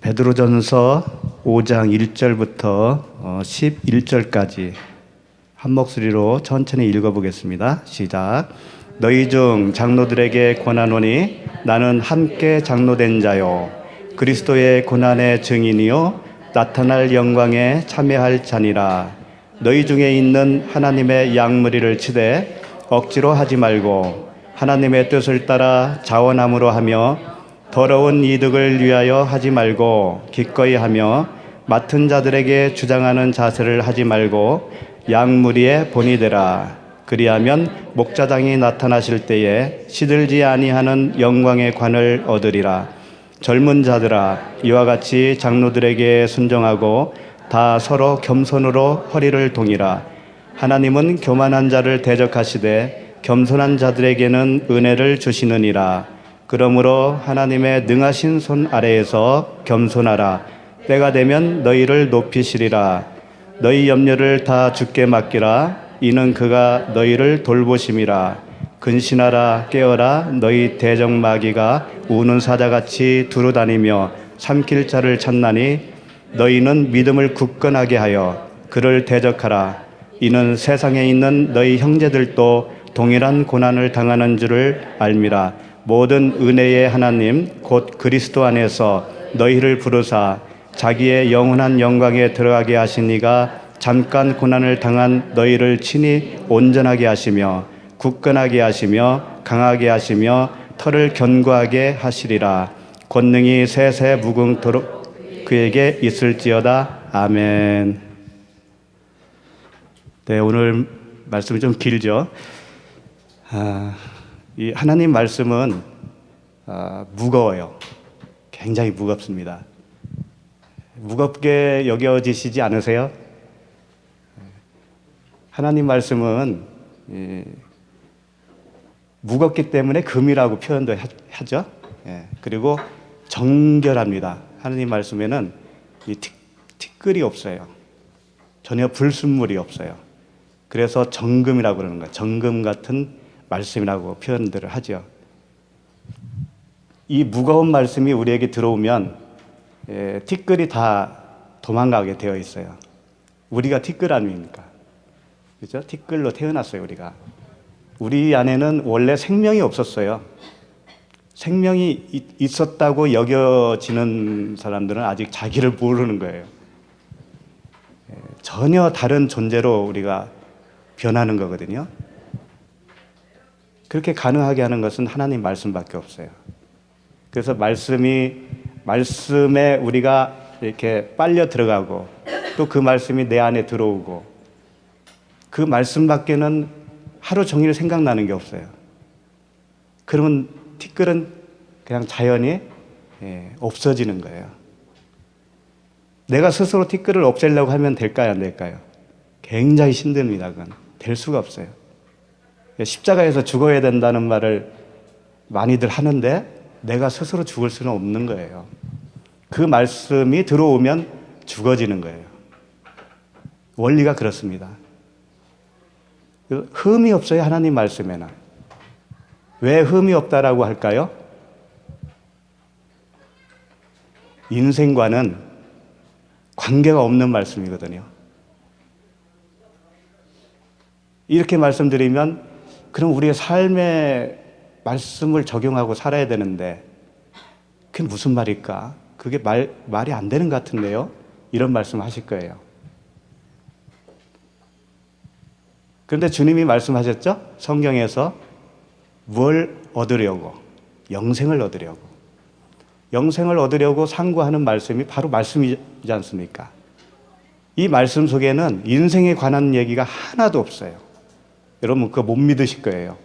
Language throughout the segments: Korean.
베드로전서 5장 1절부터 11절까지 한 목소리로 천천히 읽어보겠습니다. 시작. 너희 중 장로들에게 권하노니 나는 함께 장로된 자요 그리스도의 고난의 증인이요 나타날 영광에 참여할 자니라. 너희 중에 있는 하나님의 양무리를 치되 억지로 하지 말고 하나님의 뜻을 따라 자원함으로 하며 더러운 이득을 위하여 하지 말고 기꺼이 하며 맡은 자들에게 주장하는 자세를 하지 말고 양무리의 본이 되라. 그리하면 목자장이 나타나실 때에 시들지 아니하는 영광의 관을 얻으리라. 젊은 자들아 이와 같이 장로들에게 순종하고 다 서로 겸손으로 허리를 동이라. 하나님은 교만한 자를 대적하시되 겸손한 자들에게는 은혜를 주시느니라. 그러므로 하나님의 능하신 손 아래에서 겸손하라. 때가 되면 너희를 높이시리라. 너희 염려를 다 주께 맡기라. 이는 그가 너희를 돌보심이라. 근신하라 깨어라. 너희 대적마귀가 우는 사자같이 두루다니며 삼킬 자를 찾나니 너희는 믿음을 굳건하게 하여 그를 대적하라. 이는 세상에 있는 너희 형제들도 동일한 고난을 당하는 줄을 알미라. 모든 은혜의 하나님 곧 그리스도 안에서 너희를 부르사 자기의 영원한 영광에 들어가게 하신 이가 잠깐 고난을 당한 너희를 친히 온전하게 하시며 굳건하게 하시며 강하게 하시며 털을 견고하게 하시리라. 권능이 세세 무궁토록 그에게 있을지어다. 아멘. 네, 오늘 말씀이 좀 길죠. 이 하나님 말씀은 무거워요. 굉장히 무겁습니다. 무겁게 여겨지시지 않으세요? 하나님 말씀은 무겁기 때문에 금이라고 표현도 하죠. 그리고 정결합니다. 하나님 말씀에는 이 티끌이 없어요. 전혀 불순물이 없어요. 그래서 정금이라고 그러는 거예요. 정금 같은 말씀이라고 표현들을 하죠. 이 무거운 말씀이 우리에게 들어오면 티끌이 다 도망가게 되어 있어요. 우리가 티끌 아닙니까? 그죠? 티끌로 태어났어요, 우리가. 우리 안에는 원래 생명이 없었어요. 생명이 있었다고 여겨지는 사람들은 아직 자기를 모르는 거예요. 전혀 다른 존재로 우리가 변하는 거거든요. 그렇게 가능하게 하는 것은 하나님 말씀밖에 없어요. 그래서 말씀에 우리가 이렇게 빨려 들어가고 또 그 말씀이 내 안에 들어오고 그 말씀밖에는 하루 종일 생각나는 게 없어요. 그러면 티끌은 그냥 자연히 없어지는 거예요. 내가 스스로 티끌을 없애려고 하면 될까요, 안 될까요? 굉장히 힘듭니다. 그건 될 수가 없어요. 십자가에서 죽어야 된다는 말을 많이들 하는데 내가 스스로 죽을 수는 없는 거예요. 그 말씀이 들어오면 죽어지는 거예요. 원리가 그렇습니다. 흠이 없어요, 하나님 말씀에는. 왜 흠이 없다라고 할까요? 인생과는 관계가 없는 말씀이거든요. 이렇게 말씀드리면 그럼 우리의 삶에 말씀을 적용하고 살아야 되는데 그게 무슨 말일까? 그게 말이 안 되는 것 같은데요? 이런 말씀 하실 거예요. 그런데 주님이 말씀하셨죠? 성경에서 뭘 얻으려고? 영생을 얻으려고. 영생을 얻으려고 상고하는 말씀이 바로 말씀이지 않습니까? 이 말씀 속에는 인생에 관한 얘기가 하나도 없어요. 여러분 그거 못 믿으실 거예요.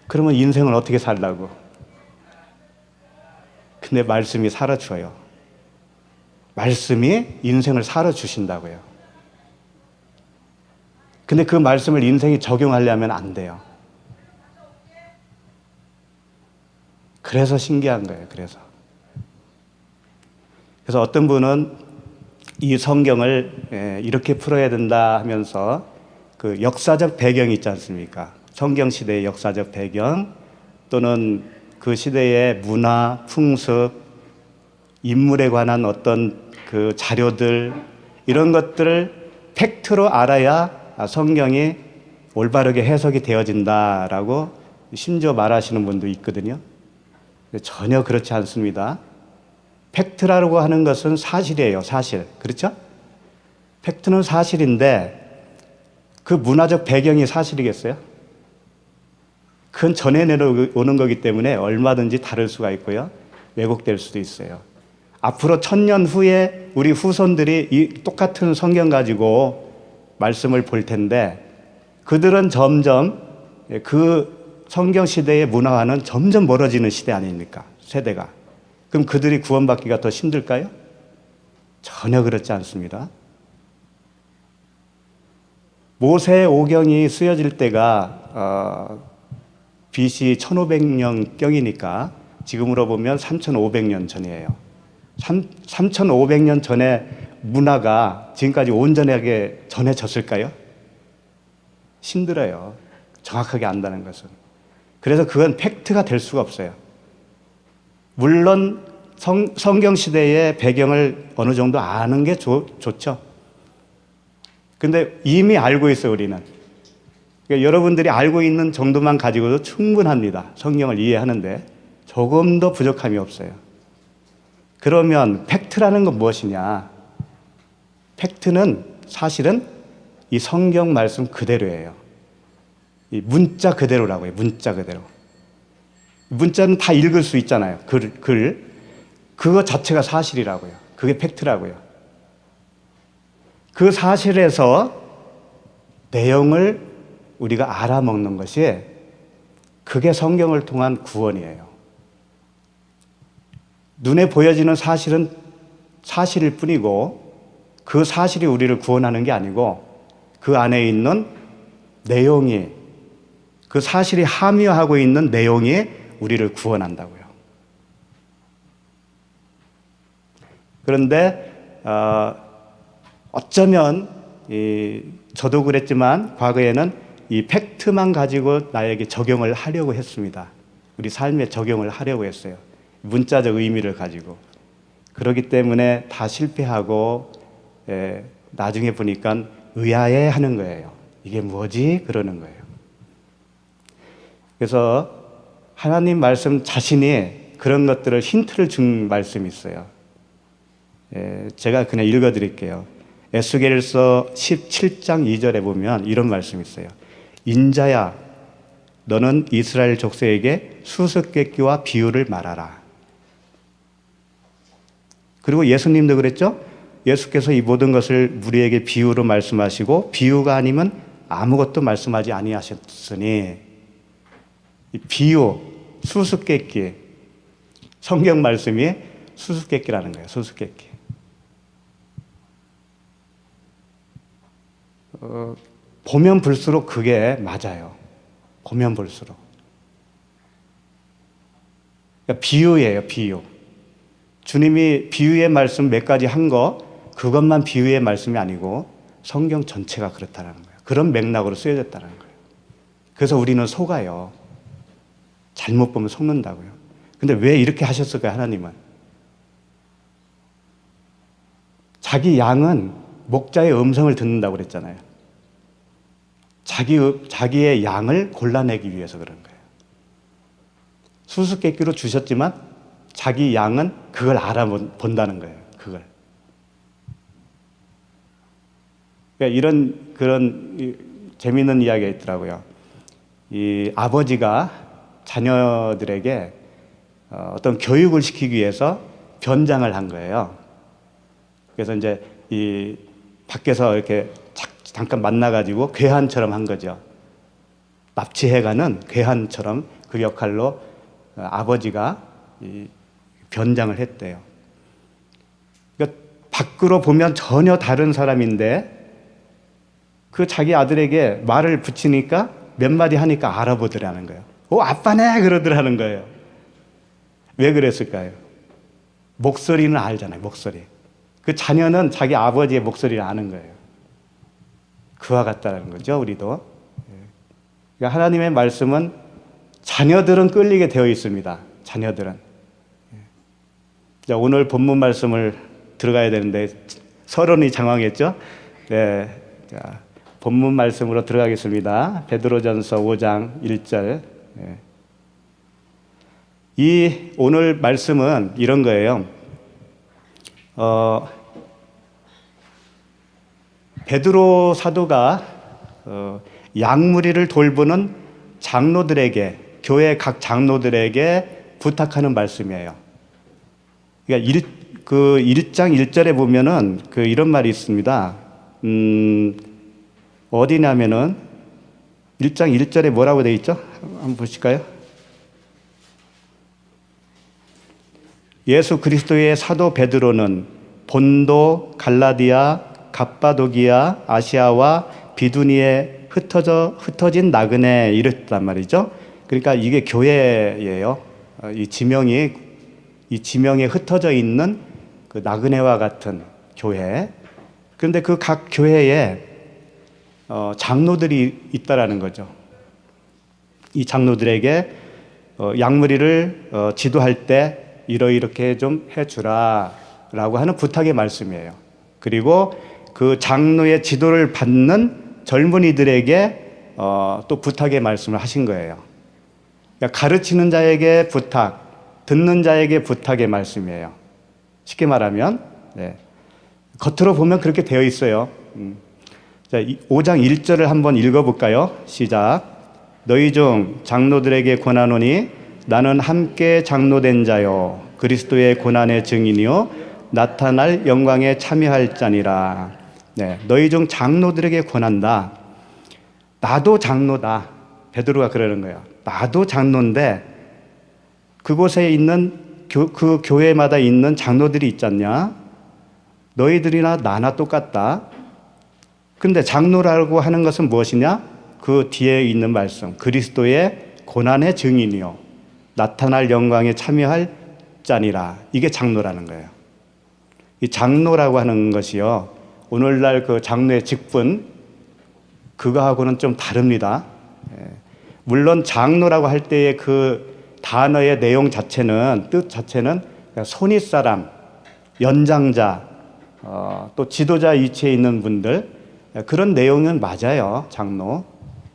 그러면 인생을 어떻게 살라고? 근데 말씀이 살아줘요. 말씀이 인생을 살아주신다고요. 근데 그 말씀을 인생에 적용하려면 안 돼요. 그래서 신기한 거예요. 그래서 그래서 어떤 분은 이 성경을 이렇게 풀어야 된다 하면서 그 역사적 배경이 있지 않습니까? 성경 시대의 역사적 배경 또는 그 시대의 문화, 풍습, 인물에 관한 어떤 그 자료들 이런 것들을 팩트로 알아야 성경이 올바르게 해석이 되어진다라고 심지어 말하시는 분도 있거든요. 전혀 그렇지 않습니다. 팩트라고 하는 것은 사실이에요, 사실. 그렇죠? 팩트는 사실인데 그 문화적 배경이 사실이겠어요? 그건 전해 내려오는 거기 때문에 얼마든지 다를 수가 있고요. 왜곡될 수도 있어요. 앞으로 1000년 후에 우리 후손들이 이 똑같은 성경 가지고 말씀을 볼 텐데 그들은 점점 그 성경 시대의 문화와는 점점 멀어지는 시대 아닙니까? 세대가. 그럼 그들이 구원받기가 더 힘들까요? 전혀 그렇지 않습니다. 모세 오경이 쓰여질 때가 BC 1500년경이니까 지금으로 보면 3500년 전이에요. 3500년 전에 문화가 지금까지 온전하게 전해졌을까요? 힘들어요. 정확하게 안다는 것은. 그래서 그건 팩트가 될 수가 없어요. 물론 성경 시대의 배경을 어느 정도 아는 게 좋죠. 근데 이미 알고 있어요, 우리는. 그러니까 여러분들이 알고 있는 정도만 가지고도 충분합니다. 성경을 이해하는데 조금 더 부족함이 없어요. 그러면 팩트라는 건 무엇이냐? 팩트는 사실은 이 성경 말씀 그대로예요. 이 문자 그대로라고 해요. 문자 그대로. 문자는 다 읽을 수 있잖아요. 글. 그거 자체가 사실이라고요. 그게 팩트라고요. 그 사실에서 내용을 우리가 알아먹는 것이 그게 성경을 통한 구원이에요. 눈에 보여지는 사실은 사실일 뿐이고 그 사실이 우리를 구원하는 게 아니고 그 안에 있는 내용이 그 사실이 함유하고 있는 내용이 우리를 구원한다고요. 그런데 어쩌면 저도 그랬지만 과거에는 이 팩트만 가지고 나에게 적용을 하려고 했습니다. 우리 삶에 적용을 하려고 했어요. 문자적 의미를 가지고. 그렇기 때문에 다 실패하고 나중에 보니까 의아해 하는 거예요. 이게 뭐지? 그러는 거예요. 그래서 하나님 말씀 자신이 그런 것들을 힌트를 준 말씀이 있어요. 제가 그냥 읽어드릴게요. 에스겔서 17장 2절에 보면 이런 말씀이 있어요. 인자야, 너는 이스라엘 족속에게 수수께끼와 비유를 말하라. 그리고 예수님도 그랬죠? 예수께서 이 모든 것을 우리에게 비유로 말씀하시고 비유가 아니면 아무것도 말씀하지 아니하셨으니 이 비유, 수수께끼, 성경 말씀이 수수께끼라는 거예요. 수수께끼. 보면 볼수록 그게 맞아요. 보면 볼수록. 그러니까 비유예요, 비유. 주님이 비유의 말씀 몇 가지 한 거, 그것만 비유의 말씀이 아니고 성경 전체가 그렇다는 거예요. 그런 맥락으로 쓰여졌다는 거예요. 그래서 우리는 속아요. 잘못 보면 속는다고요. 근데 왜 이렇게 하셨을까요, 하나님은? 자기 양은 목자의 음성을 듣는다고 그랬잖아요. 자기의 양을 골라내기 위해서 그런 거예요. 수수께끼로 주셨지만 자기 양은 그걸 알아본다는 거예요. 그걸. 그러니까 그런 재미있는 이야기가 있더라고요. 이 아버지가 자녀들에게 어떤 교육을 시키기 위해서 변장을 한 거예요. 그래서 이제 이 밖에서 이렇게 잠깐 만나가지고 괴한처럼 한 거죠. 납치해가는 괴한처럼 그 역할로 아버지가 변장을 했대요. 그러니까 밖으로 보면 전혀 다른 사람인데 그 자기 아들에게 말을 붙이니까 몇 마디 하니까 알아보더라는 거예요. 오, 아빠네! 그러더라는 거예요. 왜 그랬을까요? 목소리는 알잖아요. 목소리. 그 자녀는 자기 아버지의 목소리를 아는 거예요. 그와 같다는 거죠. 우리도. 그러니까 하나님의 말씀은 자녀들은 끌리게 되어 있습니다. 자녀들은. 자, 오늘 본문 말씀을 들어가야 되는데 서론이 장황했죠. 네. 자, 본문 말씀으로 들어가겠습니다. 베드로전서 5장 1절. 네. 이 오늘 말씀은 이런 거예요. 베드로 사도가 양무리를 돌보는 장로들에게, 교회 각 장로들에게 부탁하는 말씀이에요. 그러니까 1장 1절에 보면은 이런 말이 있습니다. 어디냐면은 1장 1절에 뭐라고 되어 있죠? 한번 보실까요? 예수 그리스도의 사도 베드로는 본도, 갈라디아, 갑바도기아, 아시아와 비두니에 흩어진 나그네 이랬단 말이죠. 그러니까 이게 교회예요. 이 지명에 흩어져 있는 그 나그네와 같은 교회. 그런데 그 각 교회에 장로들이 있다라는 거죠. 이 장로들에게 양무리를 지도할 때 이렇게 좀 해주라라고 하는 부탁의 말씀이에요. 그리고 그 장로의 지도를 받는 젊은이들에게 또 부탁의 말씀을 하신 거예요. 그러니까 가르치는 자에게 부탁, 듣는 자에게 부탁의 말씀이에요. 쉽게 말하면 네. 겉으로 보면 그렇게 되어 있어요. 자, 5장 1절을 한번 읽어볼까요? 시작. 너희 중 장로들에게 권하노니 나는 함께 장로된 자요 그리스도의 고난의 증인이요 나타날 영광에 참여할 자니라. 네, 너희 중 장로들에게 권한다. 나도 장로다. 베드로가 그러는 거예요. 나도 장로인데 그곳에 있는 그 교회마다 있는 장로들이 있지 않냐? 너희들이나 나나 똑같다. 근데 장로라고 하는 것은 무엇이냐? 그 뒤에 있는 말씀. 그리스도의 고난의 증인이요 나타날 영광에 참여할 자니라. 이게 장로라는 거예요. 이 장로라고 하는 것이요. 오늘날 그 장로의 직분, 그거하고는 좀 다릅니다. 물론 장로라고 할 때의 그 단어의 내용 자체는, 뜻 자체는 손윗사람, 연장자, 또 지도자 위치에 있는 분들, 그런 내용은 맞아요. 장로.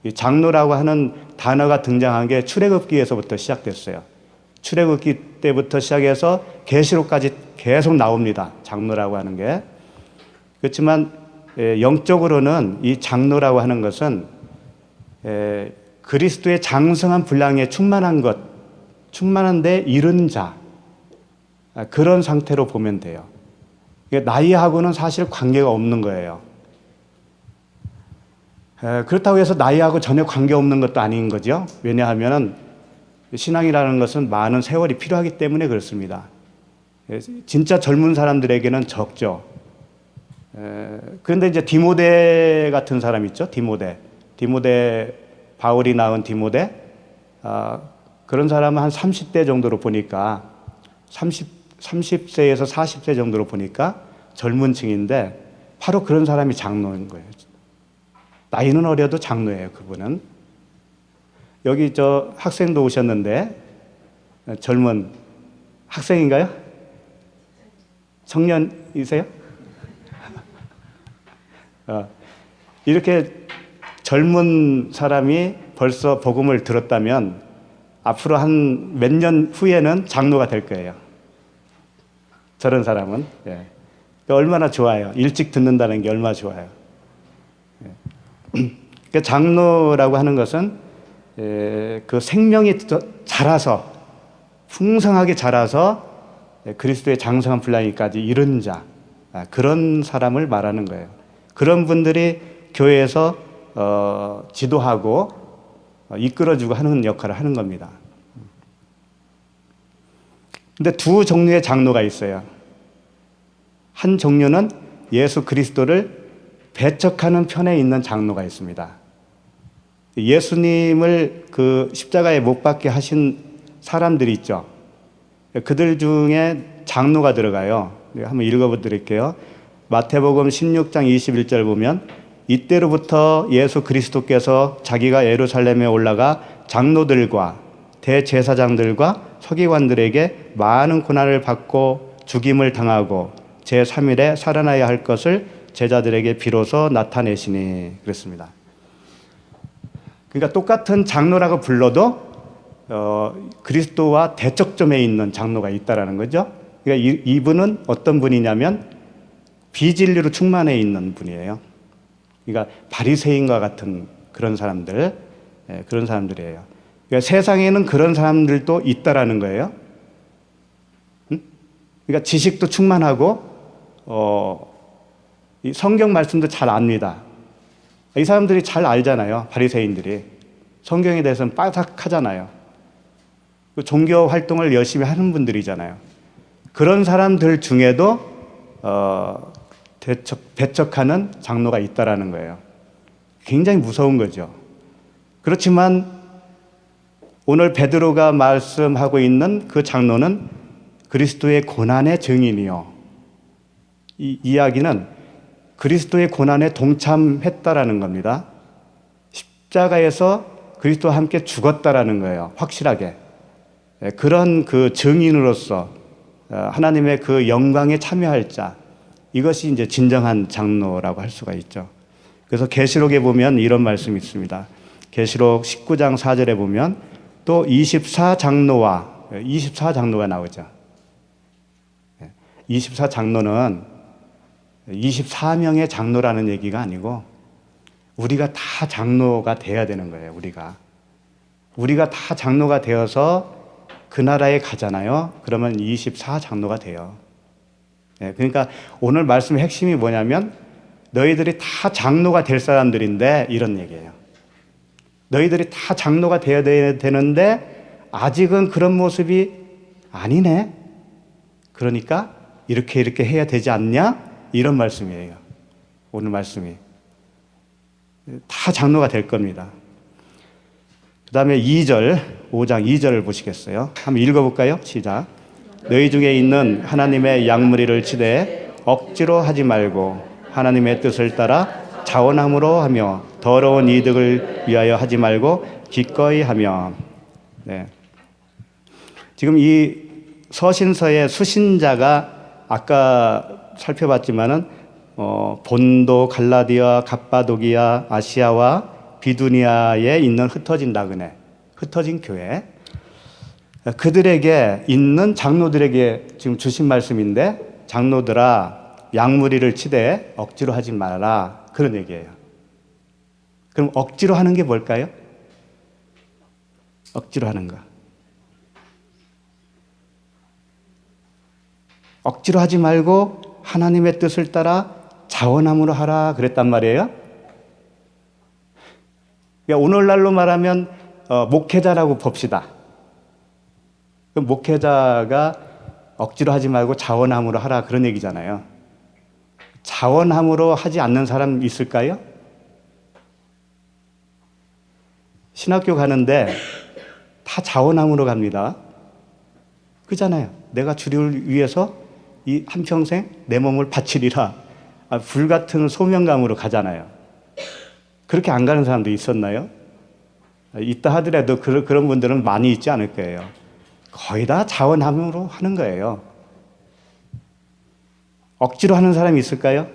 이 장로라고 하는 단어가 등장한 게 출애굽기에서부터 시작됐어요. 출애굽기 때부터 시작해서 계시록까지 계속 나옵니다. 장로라고 하는 게. 그렇지만 영적으로는 이 장로라고 하는 것은 그리스도의 장성한 분량에 충만한 것, 충만한데 이른 자, 그런 상태로 보면 돼요. 나이하고는 사실 관계가 없는 거예요. 그렇다고 해서 나이하고 전혀 관계없는 것도 아닌 거죠. 왜냐하면 신앙이라는 것은 많은 세월이 필요하기 때문에 그렇습니다. 진짜 젊은 사람들에게는 적죠. 그런데 이제 디모데 같은 사람 있죠. 디모데 바울이 낳은 디모데, 그런 사람은 한 30대 정도로 보니까 30세에서 40세 정도로 보니까 젊은 층인데 바로 그런 사람이 장로인 거예요. 나이는 어려도 장로예요, 그분은. 여기 저 학생도 오셨는데 젊은 학생인가요? 청년이세요? 이렇게 젊은 사람이 벌써 복음을 들었다면 앞으로 한 몇 년 후에는 장로가 될 거예요. 저런 사람은. 예. 얼마나 좋아요. 일찍 듣는다는 게 얼마나 좋아요. 그러니까 장로라고 하는 것은 그 생명이 자라서 풍성하게 자라서 그리스도의 장성한 분량까지 이른 자, 그런 사람을 말하는 거예요. 그런 분들이 교회에서 지도하고 이끌어주고 하는 역할을 하는 겁니다. 근데 두 종류의 장로가 있어요. 한 종류는 예수 그리스도를 배척하는 편에 있는 장로가 있습니다. 예수님을 그 십자가에 못 박게 하신 사람들이 있죠. 그들 중에 장로가 들어가요. 한번 읽어드릴게요. 마태복음 16장 21절 보면 이때로부터 예수 그리스도께서 자기가 예루살렘에 올라가 장로들과 대제사장들과 서기관들에게 많은 고난을 받고 죽임을 당하고 제3일에 살아나야 할 것을 제자들에게 비로소 나타내시니 그랬습니다. 그러니까 똑같은 장로라고 불러도 그리스도와 대척점에 있는 장로가 있다라는 거죠. 그러니까 이분은 어떤 분이냐면 비진리로 충만해 있는 분이에요. 그러니까 바리새인과 같은 그런 사람들, 그런 사람들이에요. 그러니까 세상에는 그런 사람들도 있다라는 거예요. 그러니까 지식도 충만하고 이 성경 말씀도 잘 압니다. 이 사람들이 잘 알잖아요. 바리새인들이 성경에 대해서는 빠삭하잖아요. 종교 활동을 열심히 하는 분들이잖아요. 그런 사람들 중에도 배척하는 장로가 있다라는 거예요. 굉장히 무서운 거죠. 그렇지만 오늘 베드로가 말씀하고 있는 그 장로는 그리스도의 고난의 증인이요. 이 이야기는 그리스도의 고난에 동참했다라는 겁니다. 십자가에서 그리스도와 함께 죽었다라는 거예요. 확실하게. 그런 그 증인으로서 하나님의 그 영광에 참여할 자, 이것이 이제 진정한 장로라고 할 수가 있죠. 그래서 계시록에 보면 이런 말씀이 있습니다. 계시록 19장 4절에 보면 또 24장로가 나오죠. 24장로는 24명의 장로라는 얘기가 아니고 우리가 다 장로가 돼야 되는 거예요. 우리가 다 장로가 되어서 그 나라에 가잖아요. 그러면 24장로가 돼요. 그러니까 오늘 말씀의 핵심이 뭐냐면 너희들이 다 장로가 될 사람들인데 이런 얘기예요. 너희들이 다 장로가 되어야 되는데 아직은 그런 모습이 아니네. 그러니까 이렇게 해야 되지 않냐? 이런 말씀이에요. 오늘 말씀이. 다 장로가 될 겁니다. 그 다음에 5장 2절을 보시겠어요? 한번 읽어볼까요? 시작. 너희 중에 있는 하나님의 양무리를 치되 억지로 하지 말고 하나님의 뜻을 따라 자원함으로 하며 더러운 이득을 위하여 하지 말고 기꺼이 하며. 네. 지금 이 서신서의 수신자가 아까 살펴봤지만은 본도, 갈라디아, 갑바도기아, 아시아와 비두니아에 있는 흩어진 나그네, 흩어진 교회, 그들에게 있는 장로들에게 지금 주신 말씀인데 장로들아 양무리를 치되 억지로 하지 말아라, 그런 얘기예요. 그럼 억지로 하는 게 뭘까요? 억지로 하는 거. 억지로 하지 말고 하나님의 뜻을 따라 자원함으로 하라 그랬단 말이에요. 그러니까 오늘날로 말하면 목회자라고 봅시다. 그럼 목회자가 억지로 하지 말고 자원함으로 하라 그런 얘기잖아요. 자원함으로 하지 않는 사람 있을까요? 신학교 가는데 다 자원함으로 갑니다. 그잖아요. 내가 주를 위해서 이 한평생 내 몸을 바치리라. 불같은 소명감으로 가잖아요. 그렇게 안 가는 사람도 있었나요? 있다 하더라도 그런 분들은 많이 있지 않을 거예요. 거의 다 자원함으로 하는 거예요. 억지로 하는 사람이 있을까요?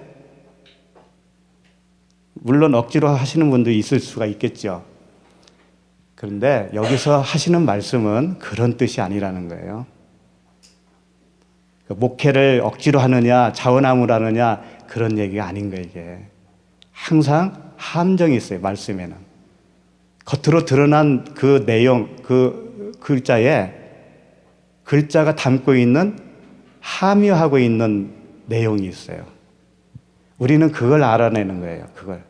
물론 억지로 하시는 분도 있을 수가 있겠죠. 그런데 여기서 하시는 말씀은 그런 뜻이 아니라는 거예요. 목회를 억지로 하느냐, 자원함으로 하느냐, 그런 얘기가 아닌 거예요, 이게. 항상 함정이 있어요, 말씀에는. 겉으로 드러난 그 내용, 그 글자가 담고 있는, 함유하고 있는 내용이 있어요. 우리는 그걸 알아내는 거예요, 그걸.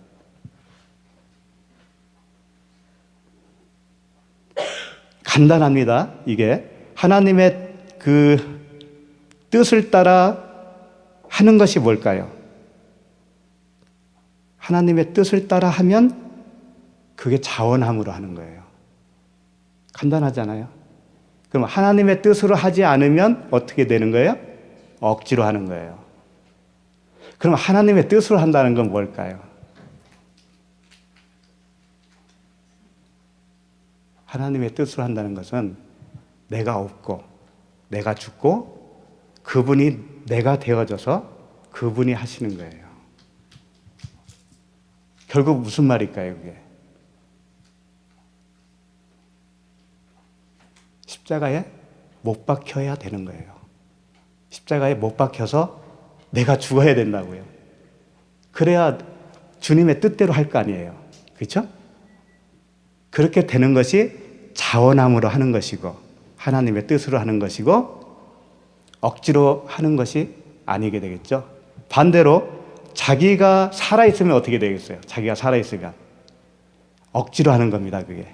간단합니다, 이게. 하나님의 그 뜻을 따라 하는 것이 뭘까요? 하나님의 뜻을 따라 하면 그게 자원함으로 하는 거예요. 간단하잖아요. 그럼 하나님의 뜻으로 하지 않으면 어떻게 되는 거예요? 억지로 하는 거예요. 그럼 하나님의 뜻으로 한다는 건 뭘까요? 하나님의 뜻으로 한다는 것은 내가 없고 내가 죽고 그분이 내가 되어져서 그분이 하시는 거예요. 결국 무슨 말일까요, 그게? 십자가에 못 박혀야 되는 거예요. 십자가에 못 박혀서 내가 죽어야 된다고요. 그래야 주님의 뜻대로 할 거 아니에요. 그렇죠? 그렇게 되는 것이 자원함으로 하는 것이고 하나님의 뜻으로 하는 것이고 억지로 하는 것이 아니게 되겠죠. 반대로 자기가 살아있으면 어떻게 되겠어요? 자기가 살아있으면 억지로 하는 겁니다. 그게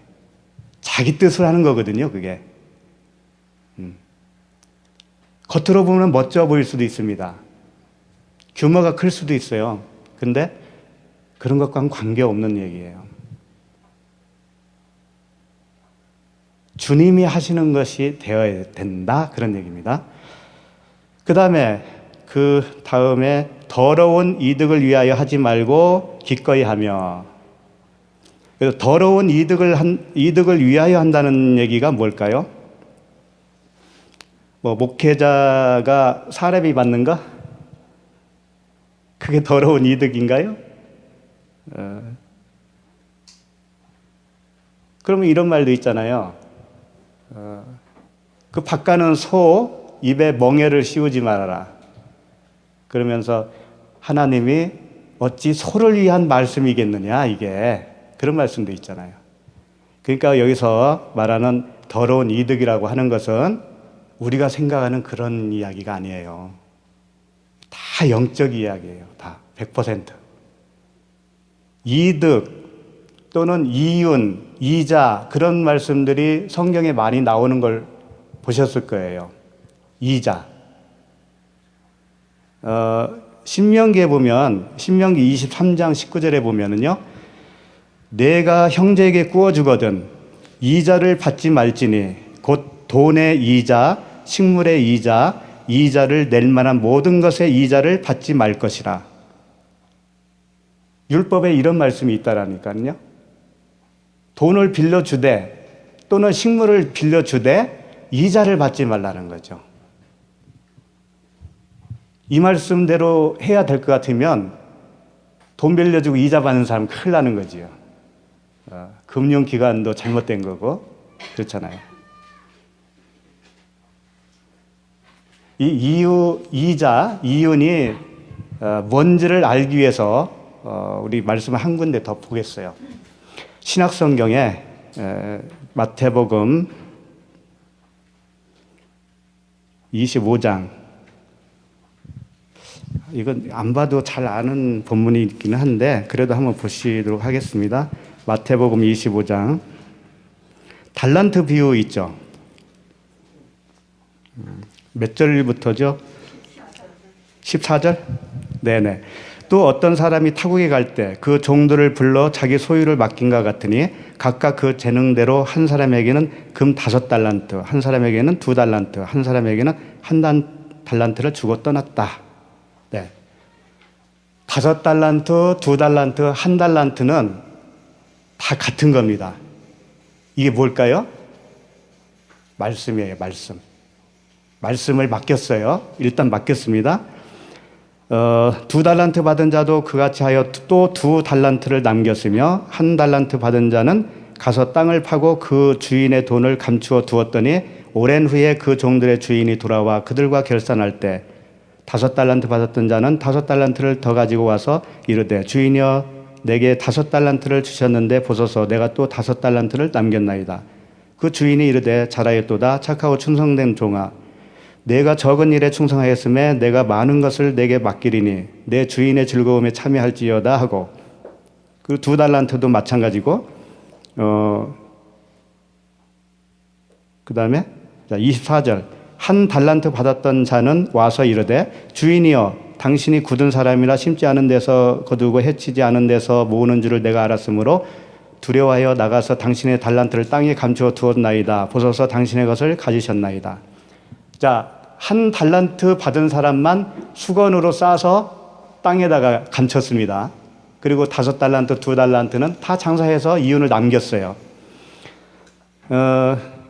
자기 뜻으로 하는 거거든요. 그게 겉으로 보면 멋져 보일 수도 있습니다. 규모가 클 수도 있어요. 근데 그런 것과는 관계없는 얘기예요. 주님이 하시는 것이 되어야 된다, 그런 얘기입니다. 그 다음에 더러운 이득을 위하여 하지 말고 기꺼이 하며. 그래서 더러운 이득을 위하여 한다는 얘기가 뭘까요? 목회자가 사례비 받는 거? 그게 더러운 이득인가요? 그러면 이런 말도 있잖아요. 그 밭가는 소 입에 멍에를 씌우지 말아라. 그러면서 하나님이 어찌 소를 위한 말씀이겠느냐, 이게. 그런 말씀도 있잖아요. 그러니까 여기서 말하는 더러운 이득이라고 하는 것은 우리가 생각하는 그런 이야기가 아니에요. 다 영적 이야기예요. 다 100%. 이득 또는 이윤, 이자, 그런 말씀들이 성경에 많이 나오는 걸 보셨을 거예요. 이자. 신명기에 보면, 신명기 23장 19절에 보면은요, 내가 형제에게 구워주거든 이자를 받지 말지니 곧 돈의 이자, 식물의 이자, 이자를 낼 만한 모든 것의 이자를 받지 말 것이라. 율법에 이런 말씀이 있다라니까요. 돈을 빌려주되 또는 식물을 빌려주되 이자를 받지 말라는 거죠. 이 말씀대로 해야 될 것 같으면 돈 빌려주고 이자 받는 사람 큰일 나는 거지요. 금융기관도 잘못된 거고 그렇잖아요. 이 이윤이 뭔지를 알기 위해서 우리 말씀을 한 군데 더 보겠어요. 신약성경에 마태복음 25장, 이건 안 봐도 잘 아는 본문이 있기는 한데 그래도 한번 보시도록 하겠습니다. 마태복음 25장 달란트 비유 있죠. 몇 절부터죠? 14절? 네네. 또 어떤 사람이 타국에 갈 때 그 종들을 불러 자기 소유를 맡긴과 같으니 각각 그 재능대로 한 사람에게는 금 5달란트, 한 사람에게는 2달란트, 한 사람에게는 한 달란트를 주고 떠났다. 네. 5달란트, 2달란트, 1달란트는 다 같은 겁니다. 이게 뭘까요? 말씀이에요, 말씀. 말씀을 맡겼어요. 일단 맡겼습니다. 2달란트 받은 자도 그같이 하여 또 2달란트를 남겼으며 1달란트 받은 자는 가서 땅을 파고 그 주인의 돈을 감추어 두었더니 오랜 후에 그 종들의 주인이 돌아와 그들과 결산할 때 5달란트 받았던 자는 5달란트를 더 가지고 와서 이르되 주인이여 내게 5달란트를 주셨는데 보소서 내가 또 5달란트를 남겼나이다. 그 주인이 이르되 잘하였도다 착하고 충성된 종아 내가 적은 일에 충성하였음에 내가 많은 것을 내게 맡기리니 내 주인의 즐거움에 참여할지어다 하고 그 2달란트도 마찬가지고 그 다음에 24절 1달란트 받았던 자는 와서 이르되 주인이여 당신이 굳은 사람이라 심지 않은 데서 거두고 해치지 않은 데서 모으는 줄을 내가 알았으므로 두려워하여 나가서 당신의 달란트를 땅에 감추어 두었나이다. 보소서 당신의 것을 가지셨나이다. 자, 한 달란트 받은 사람만 수건으로 싸서 땅에다가 감췄습니다. 그리고 5달란트, 2달란트는 다 장사해서 이윤을 남겼어요.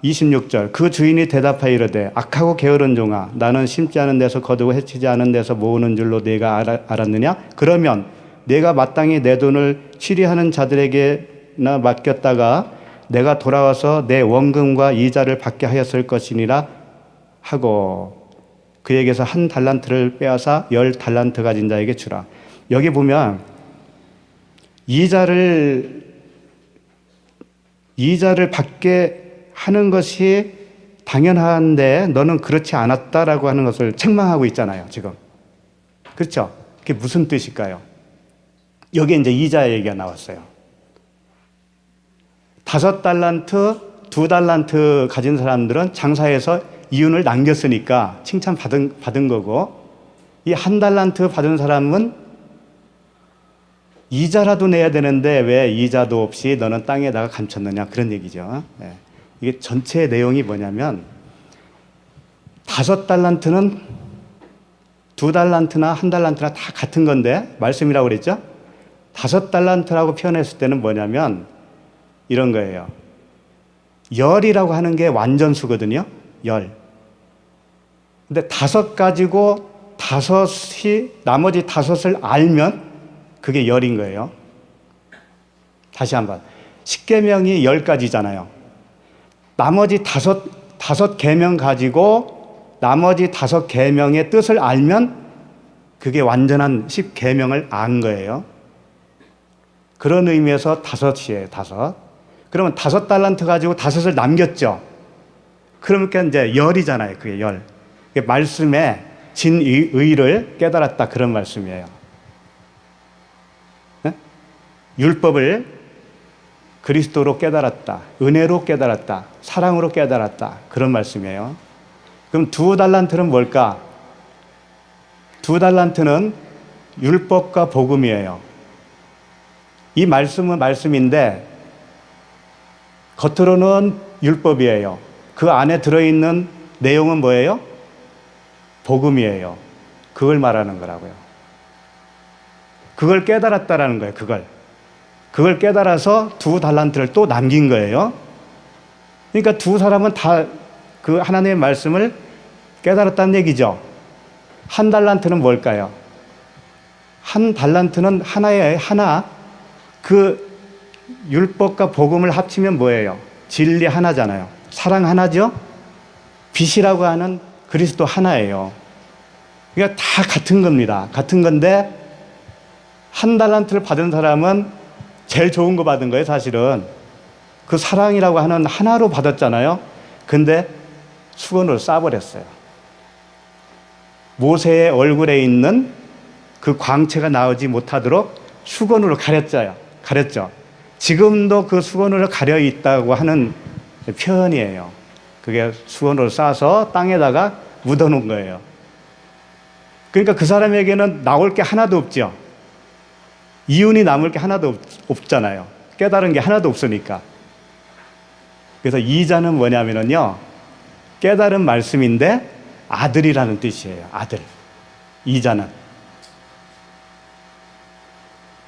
26절 그 주인이 대답하여 이르되 악하고 게으른 종아 나는 심지 않은 데서 거두고 해치지 않은 데서 모으는 줄로 네가 알았느냐? 그러면 내가 마땅히 내 돈을 취리하는 자들에게나 맡겼다가 내가 돌아와서 내 원금과 이자를 받게 하였을 것이니라 하고 그에게서 1달란트를 빼앗아 10달란트 가진 자에게 주라. 여기 보면 이자를 받게 하는 것이 당연한데 너는 그렇지 않았다라고 하는 것을 책망하고 있잖아요, 지금. 그렇죠? 그게 무슨 뜻일까요? 여기에 이제 이자 얘기가 나왔어요. 5달란트, 2달란트 가진 사람들은 장사해서 이윤을 남겼으니까 칭찬받은 거고, 이 1달란트 받은 사람은 이자라도 내야 되는데 왜 이자도 없이 너는 땅에다가 감췄느냐, 그런 얘기죠. 네. 이게 전체 내용이 뭐냐면 5달란트는 2달란트나 1달란트나 다 같은 건데 말씀이라고 그랬죠. 5달란트라고 표현했을 때는 뭐냐면 이런 거예요. 열이라고 하는 게 완전수거든요. 열. 근데 5 가지고 5이 나머지 5을 알면 그게 열인 거예요. 다시 한번. 10계명이 10가지잖아요. 나머지 5 계명 가지고 나머지 5 계명의 뜻을 알면 그게 완전한 10계명을 안 거예요. 그런 의미에서 5이에요, 5. 그러면 5달란트 가지고 5을 남겼죠. 그러니까 이제 열이잖아요, 그게 열. 말씀에 진의를 깨달았다, 그런 말씀이에요. 네? 율법을 그리스도로 깨달았다, 은혜로 깨달았다, 사랑으로 깨달았다, 그런 말씀이에요. 그럼 2달란트는 뭘까? 2달란트는 율법과 복음이에요. 이 말씀은 말씀인데 겉으로는 율법이에요. 그 안에 들어있는 내용은 뭐예요? 복음이에요. 그걸 말하는 거라고요. 그걸 깨달았다라는 거예요. 그걸 깨달아서 2달란트를 또 남긴 거예요. 그러니까 두 사람은 다 그 하나님의 말씀을 깨달았다는 얘기죠. 1달란트는 뭘까요? 1달란트는 하나, 그 율법과 복음을 합치면 뭐예요? 진리 하나잖아요. 사랑 하나죠? 빛이라고 하는 그리스도 하나예요. 그러니까 다 같은 겁니다. 같은 건데 1달란트를 받은 사람은 제일 좋은 거 받은 거예요, 사실은. 그 사랑이라고 하는 하나로 받았잖아요. 근데 수건으로 싸버렸어요. 모세의 얼굴에 있는 그 광채가 나오지 못하도록 수건으로 가렸죠. 지금도 그 수건으로 가려 있다고 하는 표현이에요. 그게 수건으로 싸서 땅에다가 묻어놓은 거예요. 그러니까 그 사람에게는 나올 게 하나도 없죠. 이윤이 남을 게 하나도 없잖아요. 깨달은 게 하나도 없으니까. 그래서 이자는 뭐냐면요, 깨달은 말씀인데 아들이라는 뜻이에요. 아들. 이자는.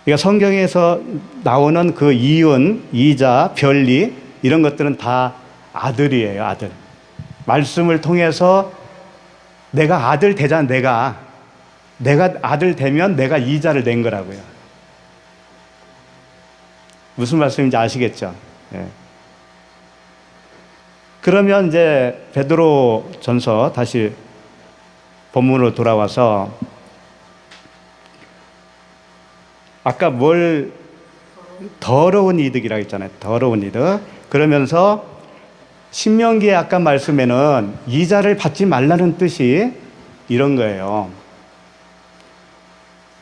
그러니까 성경에서 나오는 그 이윤, 이자, 별리, 이런 것들은 다 아들이에요. 아들. 말씀을 통해서 내가 아들 되자, 내가 아들 되면 내가 이자를 낸 거라고요. 무슨 말씀인지 아시겠죠? 네. 그러면 이제 베드로 전서 다시 본문으로 돌아와서 아까 더러운 이득이라고 했잖아요. 더러운 이득. 그러면서 신명기의 아까 말씀에는 이자를 받지 말라는 뜻이 이런 거예요.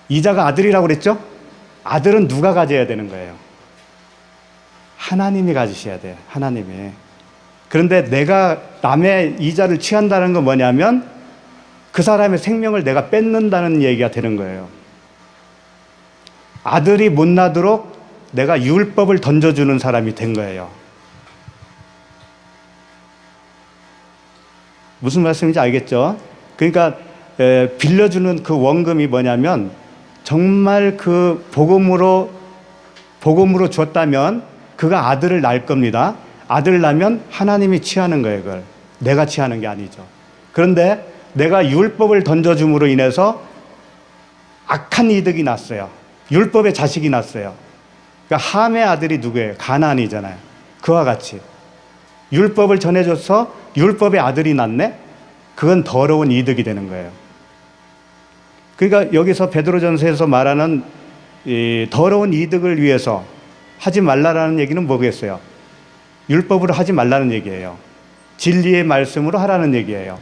이자가 아들이라고 그랬죠? 아들은 누가 가져야 되는 거예요? 하나님이 가지셔야 돼요. 하나님이. 그런데 내가 남의 이자를 취한다는 건 뭐냐면 그 사람의 생명을 내가 뺏는다는 얘기가 되는 거예요. 아들이 못 나도록 내가 율법을 던져주는 사람이 된 거예요. 무슨 말씀인지 알겠죠? 그러니까 빌려주는 그 원금이 뭐냐면 정말 그 복음으로 줬다면 그가 아들을 낳을 겁니다. 아들을 낳으면 하나님이 취하는 거예요. 그걸 내가 취하는 게 아니죠. 그런데 내가 율법을 던져줌으로 인해서 악한 이득이 났어요. 율법의 자식이 났어요. 그러니까 함의 아들이 누구예요? 가나안이잖아요. 그와 같이 율법을 전해줘서 율법의 아들이 났네? 그건 더러운 이득이 되는 거예요. 그러니까 여기서 베드로전서에서 말하는 이 더러운 이득을 위해서 하지 말라라는 얘기는 뭐겠어요? 율법으로 하지 말라는 얘기예요. 진리의 말씀으로 하라는 얘기예요.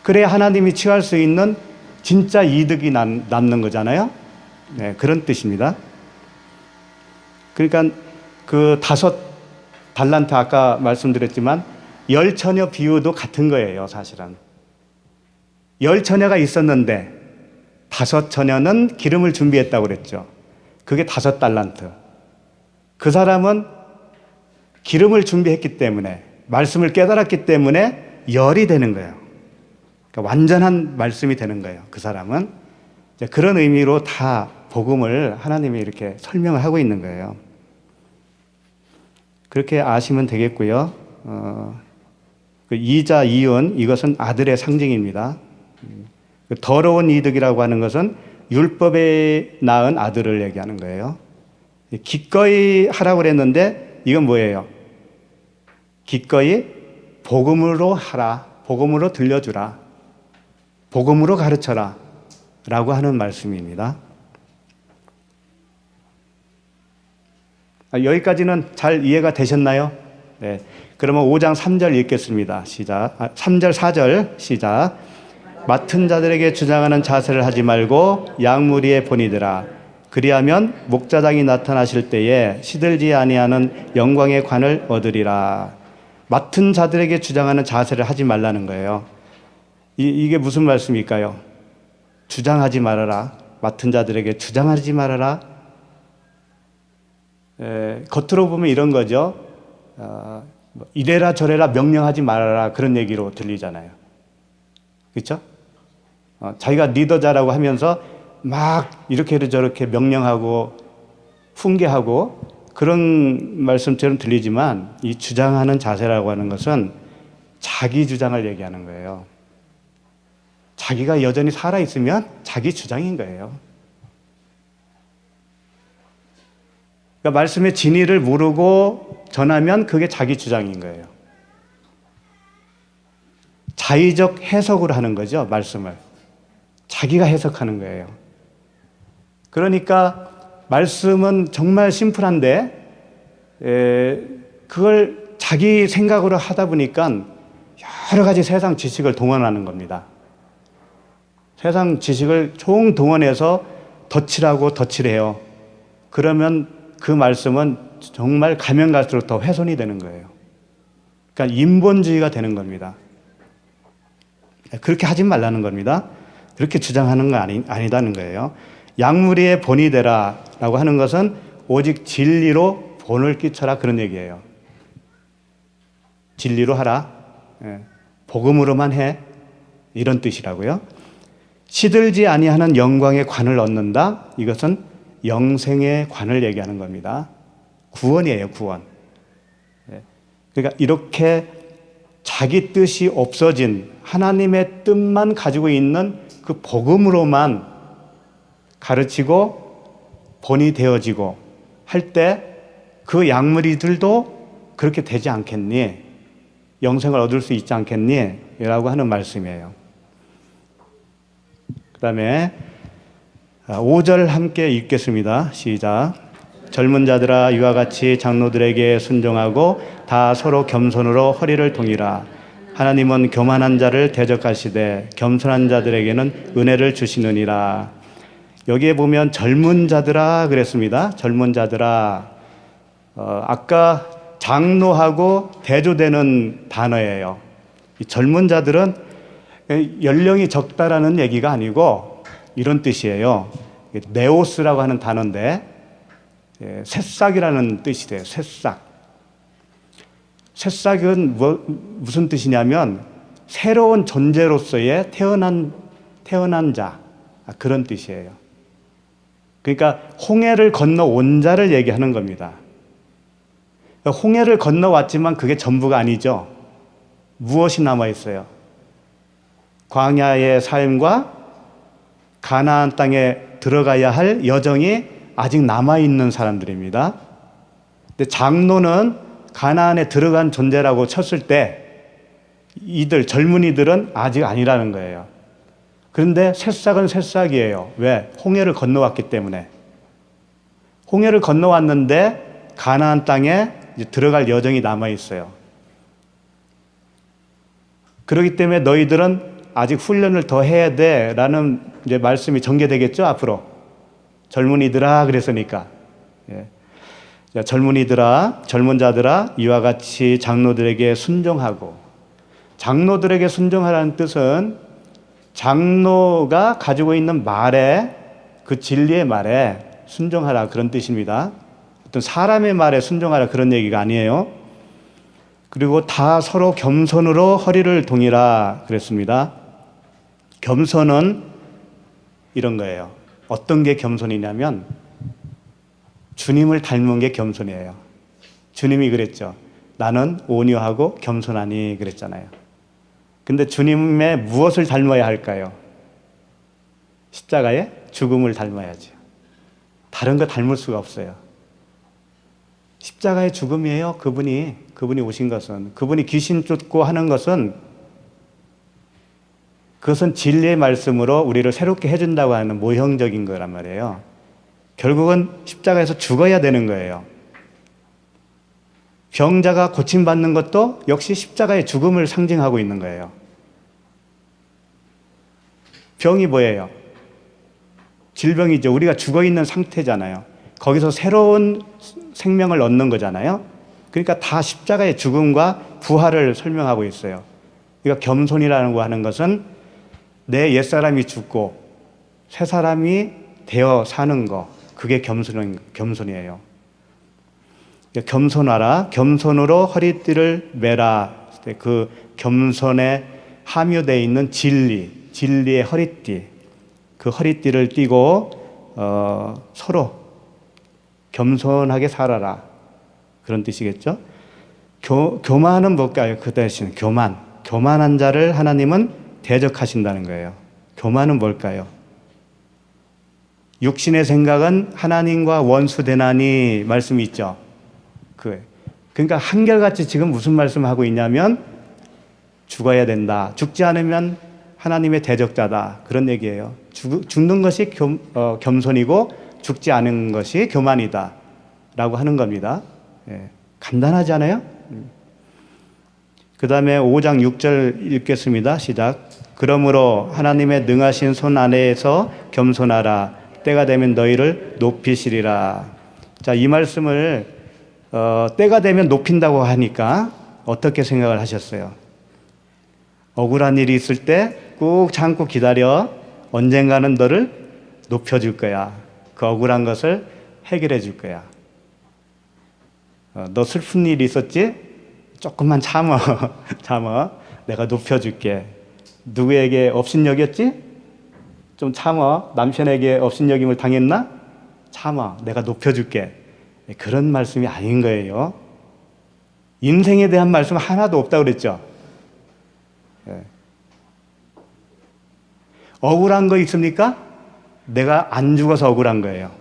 그래야 하나님이 취할 수 있는 진짜 이득이 남는 거잖아요. 네, 그런 뜻입니다. 그러니까 그 5달란트 아까 말씀드렸지만 10처녀 비유도 같은 거예요. 사실은 10처녀가 있었는데 5처녀는 기름을 준비했다고 그랬죠. 그게 5달란트. 그 사람은 기름을 준비했기 때문에 말씀을 깨달았기 때문에 열이 되는 거예요. 그러니까 완전한 말씀이 되는 거예요. 그 사람은 이제 그런 의미로 다 복음을 하나님이 이렇게 설명을 하고 있는 거예요. 그렇게 아시면 되겠고요. 그 이자 이윤 이것은 아들의 상징입니다. 그 더러운 이득이라고 하는 것은 율법에 낳은 아들을 얘기하는 거예요. 기꺼이 하라고 그랬는데 이건 뭐예요? 기꺼이 복음으로 하라, 복음으로 들려주라, 복음으로 가르쳐라 라고 하는 말씀입니다. 여기까지는 잘 이해가 되셨나요? 네. 그러면 5장 3절 읽겠습니다. 시작. 3절 4절 시작. 맡은 자들에게 주장하는 자세를 하지 말고 양무리의 본이되라. 그리하면 목자장이 나타나실 때에 시들지 아니하는 영광의 관을 얻으리라. 맡은 자들에게 주장하는 자세를 하지 말라는 거예요. 이게 무슨 말씀일까요? 주장하지 말아라. 맡은 자들에게 주장하지 말아라. 겉으로 보면 이런 거죠. 이래라 저래라 명령하지 말아라 그런 얘기로 들리잖아요. 그렇죠? 자기가 리더자라고 하면서 막 이렇게 저렇게 명령하고 훈계하고 그런 말씀처럼 들리지만 이 주장하는 자세라고 하는 것은 자기 주장을 얘기하는 거예요. 자기가 여전히 살아있으면 자기 주장인 거예요. 그러니까 말씀의 진리를 모르고 전하면 그게 자기 주장인 거예요. 자의적 해석을 하는 거죠, 말씀을. 자기가 해석하는 거예요. 그러니까 말씀은 정말 심플한데 그걸 자기 생각으로 하다 보니까 여러 가지 세상 지식을 동원하는 겁니다. 세상 지식을 총동원해서 덧칠하고 덧칠해요. 그러면 그 말씀은 정말 가면 갈수록 더 훼손이 되는 거예요. 그러니까 인본주의가 되는 겁니다. 그렇게 하지 말라는 겁니다. 그렇게 주장하는 거 아니다는 거예요. 양무리의 본이 되라 라고 하는 것은 오직 진리로 본을 끼쳐라 그런 얘기예요. 진리로 하라. 복음으로만 해. 이런 뜻이라고요. 시들지 아니하는 영광의 관을 얻는다. 이것은 영생의 관을 얘기하는 겁니다. 구원이에요, 구원. 그러니까 이렇게 자기 뜻이 없어진 하나님의 뜻만 가지고 있는 그 복음으로만 가르치고 본이 되어지고 할 때 그 양무리들도 그렇게 되지 않겠니? 영생을 얻을 수 있지 않겠니? 라고 하는 말씀이에요. 그 다음에 5절 함께 읽겠습니다. 시작. 젊은 자들아 이와 같이 장로들에게 순종하고 다 서로 겸손으로 허리를 동이라. 하나님은 교만한 자를 대적하시되 겸손한 자들에게는 은혜를 주시느니라. 여기에 보면 젊은 자들아 그랬습니다. 젊은 자들아. 아까 장로하고 대조되는 단어예요. 이 젊은 자들은 연령이 적다라는 얘기가 아니고 이런 뜻이에요. 네오스라고 하는 단어인데 새싹이라는 뜻이 돼요. 새싹. 새싹은 무슨 뜻이냐면 새로운 존재로서의 태어난 자, 그런 뜻이에요. 그러니까 홍해를 건너온 자를 얘기하는 겁니다. 홍해를 건너왔지만 그게 전부가 아니죠. 무엇이 남아있어요? 광야의 삶과 가나안 땅에 들어가야 할 여정이 아직 남아있는 사람들입니다. 근데 장로는 가나안에 들어간 존재라고 쳤을 때 이들 젊은이들은 아직 아니라는 거예요. 그런데 새싹은 새싹이에요. 왜? 홍해를 건너왔기 때문에. 홍해를 건너왔는데 가나안 땅에 이제 들어갈 여정이 남아있어요. 그렇기 때문에 너희들은 아직 훈련을 더 해야 돼 라는 이제 말씀이 전개되겠죠, 앞으로. 젊은이들아 그랬으니까. 예. 자, 젊은이들아, 젊은 자들아, 이와 같이 장로들에게 순종하고. 장로들에게 순종하라는 뜻은 장로가 가지고 있는 말에, 그 진리의 말에 순종하라, 그런 뜻입니다. 어떤 사람의 말에 순종하라, 그런 얘기가 아니에요. 그리고 다 서로 겸손으로 허리를 동이라 그랬습니다. 겸손은 이런 거예요. 어떤 게 겸손이냐면 주님을 닮은 게 겸손이에요. 주님이 그랬죠. 나는 온유하고 겸손하니 그랬잖아요. 근데 주님의 무엇을 닮아야 할까요? 십자가의 죽음을 닮아야죠. 다른 거 닮을 수가 없어요. 십자가의 죽음이에요. 그분이 오신 것은. 그분이 귀신 쫓고 하는 것은, 그것은 진리의 말씀으로 우리를 새롭게 해준다고 하는 모형적인 거란 말이에요. 결국은 십자가에서 죽어야 되는 거예요. 병자가 고침받는 것도 역시 십자가의 죽음을 상징하고 있는 거예요. 병이 뭐예요? 질병이죠. 우리가 죽어있는 상태잖아요. 거기서 새로운 생명을 얻는 거잖아요. 그러니까 다 십자가의 죽음과 부활을 설명하고 있어요. 그러니까 겸손이라는 거 하는 것은 내 옛사람이 죽고 새 사람이 되어 사는 거, 그게 겸손이에요. 겸손하라, 겸손으로 허리띠를 매라. 그 겸손에 함유되어 있는 진리의 허리띠, 그 허리띠를 띠고 서로 겸손하게 살아라, 그런 뜻이겠죠. 교만은 뭘까요? 그 대신 교만한 자를 하나님은 대적하신다는 거예요. 교만은 뭘까요? 육신의 생각은 하나님과 원수되나니 말씀이 있죠. 그러니까 한결같이 지금 무슨 말씀을 하고 있냐면 죽어야 된다. 죽지 않으면 하나님의 대적자다. 그런 얘기예요. 죽는 것이 겸손이고 죽지 않은 것이 교만이다 라고 하는 겁니다. 예, 간단하지 않아요? 그 다음에 5장 6절 읽겠습니다. 시작. 그러므로 하나님의 능하신 손 아래에서 겸손하라. 때가 되면 너희를 높이시리라. 자, 이 말씀을 때가 되면 높인다고 하니까 어떻게 생각을 하셨어요? 억울한 일이 있을 때 꾹 참고 기다려. 언젠가는 너를 높여줄 거야. 그 억울한 것을 해결해 줄 거야. 너 슬픈 일이 있었지? 조금만 참아. 내가 높여줄게. 누구에게 업신여겼지? 좀 참아. 남편에게 업신여김을 당했나? 참아. 내가 높여줄게. 그런 말씀이 아닌 거예요. 인생에 대한 말씀 하나도 없다고 그랬죠. 억울한 거 있습니까? 내가 안 죽어서 억울한 거예요.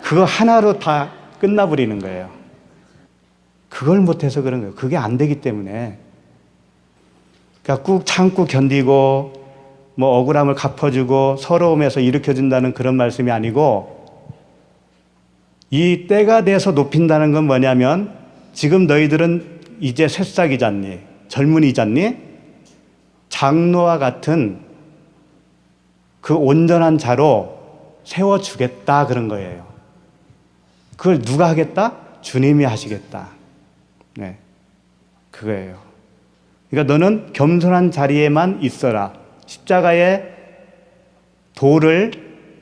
그거 하나로 다 끝나버리는 거예요. 그걸 못해서 그런 거예요. 그게 안 되기 때문에. 그러니까 꾹 참고 견디고 뭐 억울함을 갚아주고 서러움에서 일으켜준다는 그런 말씀이 아니고, 이 때가 돼서 높인다는 건 뭐냐면 지금 너희들은 이제 새싹이잖니, 젊은이잖니, 장로와 같은 그 온전한 자로 세워주겠다, 그런 거예요. 그걸 누가 하겠다? 주님이 하시겠다. 네, 그거예요. 그러니까 너는 겸손한 자리에만 있어라. 십자가의 도를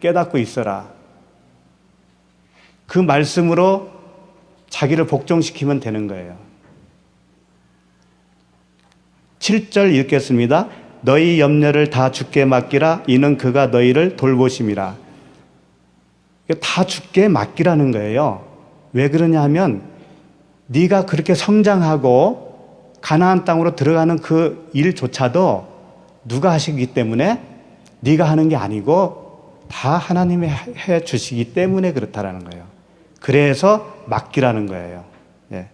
깨닫고 있어라. 그 말씀으로 자기를 복종시키면 되는 거예요. 7절 읽겠습니다. 너희 염려를 다 주께 맡기라. 이는 그가 너희를 돌보심이라. 다 주께 맡기라는 거예요. 왜 그러냐 하면 네가 그렇게 성장하고 가나안 땅으로 들어가는 그 일조차도 누가 하시기 때문에 네가 하는 게 아니고 다 하나님이 해 주시기 때문에 그렇다라는 거예요. 그래서 맡기라는 거예요. 예.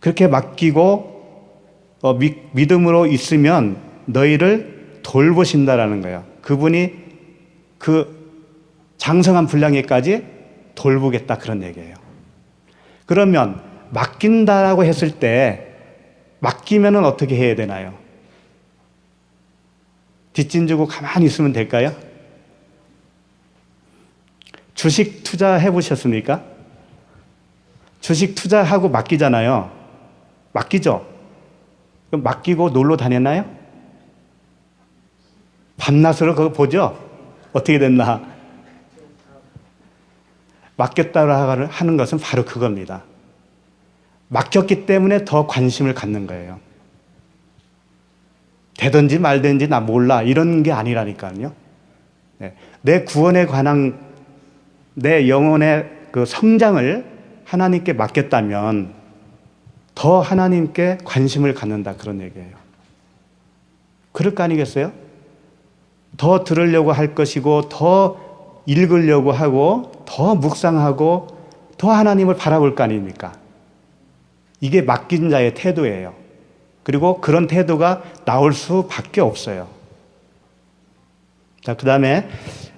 그렇게 맡기고 믿음으로 있으면 너희를 돌보신다라는 거예요. 그분이 그 장성한 분량에까지 돌보겠다 그런 얘기예요. 그러면 맡긴다라고 했을 때 맡기면은 어떻게 해야 되나요? 뒷짐 지고 가만히 있으면 될까요? 주식 투자해 보셨습니까? 주식 투자하고 맡기잖아요. 맡기죠? 그럼 맡기고 놀러 다녔나요? 밤낮으로 그거 보죠? 어떻게 됐나? 맡겼다고 하는 것은 바로 그겁니다. 맡겼기 때문에 더 관심을 갖는 거예요. 되든지 말든지 나 몰라 이런 게 아니라니까요. 네. 내 구원에 관한 내 영혼의 그 성장을 하나님께 맡겼다면 더 하나님께 관심을 갖는다 그런 얘기예요. 그럴 거 아니겠어요? 더 들으려고 할 것이고 더 읽으려고 하고 더 묵상하고 더 하나님을 바라볼 거 아닙니까? 이게 맡긴 자의 태도예요. 그리고 그런 태도가 나올 수밖에 없어요. 자, 그 다음에